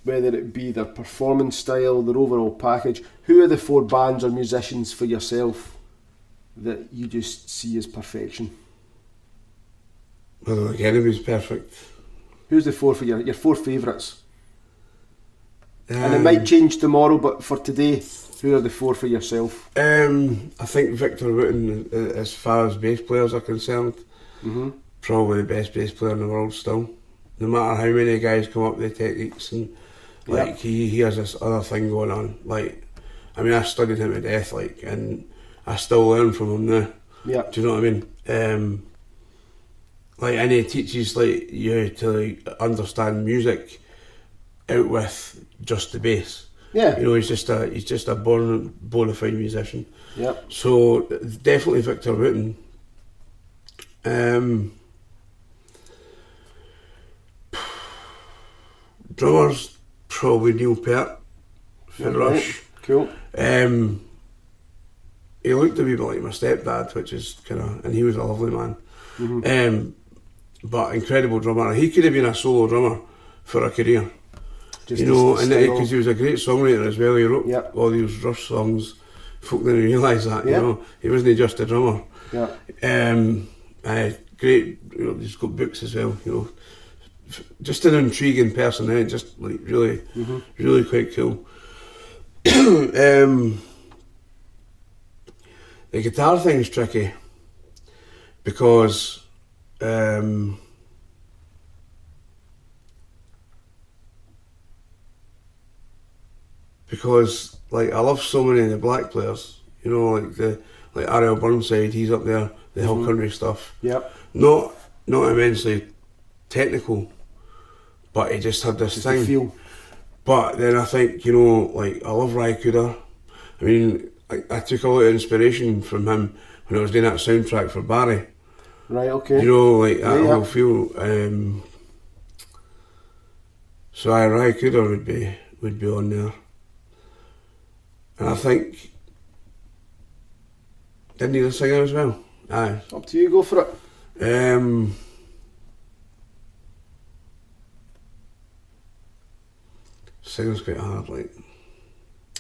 whether it be their performance style, their overall package, who are the 4 bands or musicians for yourself that you just see as perfection? well, the enemy's perfect. Who's the 4 for your 4 favourites? And it might change tomorrow, but for today, who are the 4 for yourself? I think Victor Wooten, as far as bass players are concerned, probably the best bass player in the world still. No matter how many guys come up with the techniques, and like he has this other thing going on. Like, I mean, I studied him to death, like, and I still learn from him now. Yeah. Do you know what I mean? Like, and he teaches like you to like understand music out with just the bass. Yeah. You know, he's just a bona fide musician. Yeah. So definitely Victor Wooten. Drummers, probably Neil Peart for Rush. Cool. He looked a wee bit like my stepdad, which is and he was a lovely man. But incredible drummer. He could have been a solo drummer for a career. Just you know, and because he was a great songwriter as well. He wrote all these Rush songs. Folk didn't realise that. You know, he wasn't just a drummer. Yeah. Great. You know, he's got books as well. You know, just an intriguing person. Just like really, really quite cool. The guitar thing's tricky because. Because like I love so many of the black players, you know, like Ariel Burnside, he's up there, the hill country stuff. Yep. Not immensely technical, but he just had this Just thing. the feel. But then I think, you know, like I love Ry Cooder. I mean, I took a lot of inspiration from him when I was doing that soundtrack for Barry. Right. Okay. You know, like that whole feel. So Ry Cooder would be on there. And I think, didn't need a singer as well? Aye. Up to you, go for it. Singer's quite hard, like.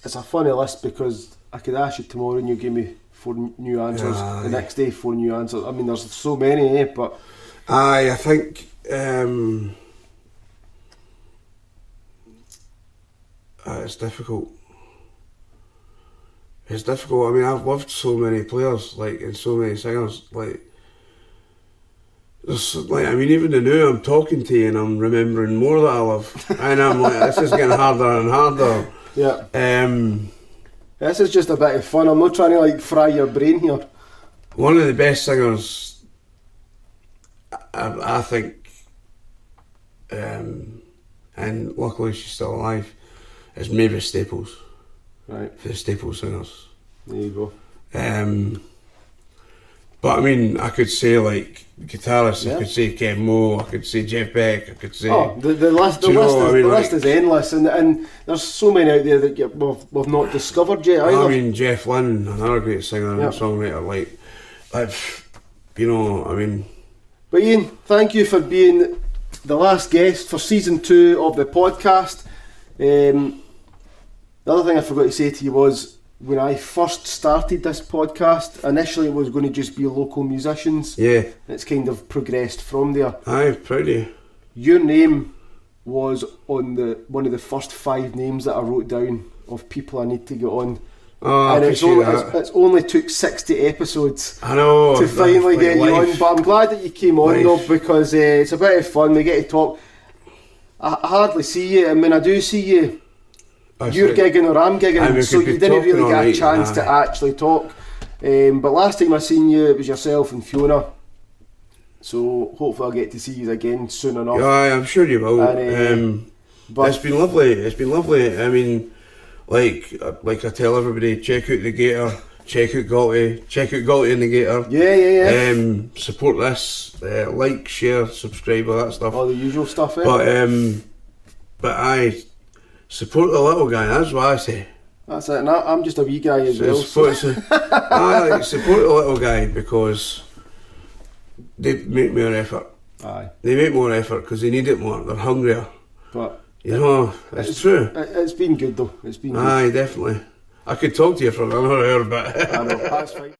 It's a funny list because I could ask you tomorrow and you give me 4 new answers. The next day, 4 new answers. I mean, there's so many, but. Aye, I think. It's difficult. It's difficult. I mean, I've loved so many players, like, and so many singers. Like, I mean, even the new I'm talking to you and I'm remembering more that I love, and I'm like, this is getting harder and harder. Yeah. This is just a bit of fun. I'm not trying to like fry your brain here. One of the best singers, I think, and luckily she's still alive, is Mavis Staples. Right. For the Staples singers. There you go. But I mean, I could say like guitarists. I could say Kev Moe. I could say Jeff Beck. I could say. Oh, the list is endless, and there's so many out there that we've not discovered yet either. I mean, Jeff Lynne, another great singer and songwriter. Like, you know, I mean. But Iain, thank you for being the last guest for season 2 of the podcast. The other thing I forgot to say to you was, when I first started this podcast, initially it was going to just be local musicians. Yeah. It's kind of progressed from there. Aye, proud of you. Your name was on one of the first 5 names that I wrote down of people I need to get on. Oh, and it's only took 60 episodes to finally get you on. But I'm glad that you came on though, because it's a bit of fun. We get to talk. I hardly see you, and when I do see you, you're gigging or I'm gigging, so you didn't really get a chance to actually talk. But last time I seen you, it was yourself and Fiona. So hopefully I'll get to see you again soon enough. Yeah, I'm sure you will. And, but it's been lovely. It's been lovely. I mean, like I tell everybody, check out the Gator, check out Galty and the Gator. Yeah. Support this, like, share, subscribe, all that stuff. All the usual stuff. But I support the little guy. That's what I say. That's it. And I'm just a wee guy as well. Support the little guy because they make more effort. Aye. They make more effort because they need it more. They're hungrier. But it's true. It's been good though. It's been good. Aye, definitely. I could talk to you for another hour, but I know. That's fine.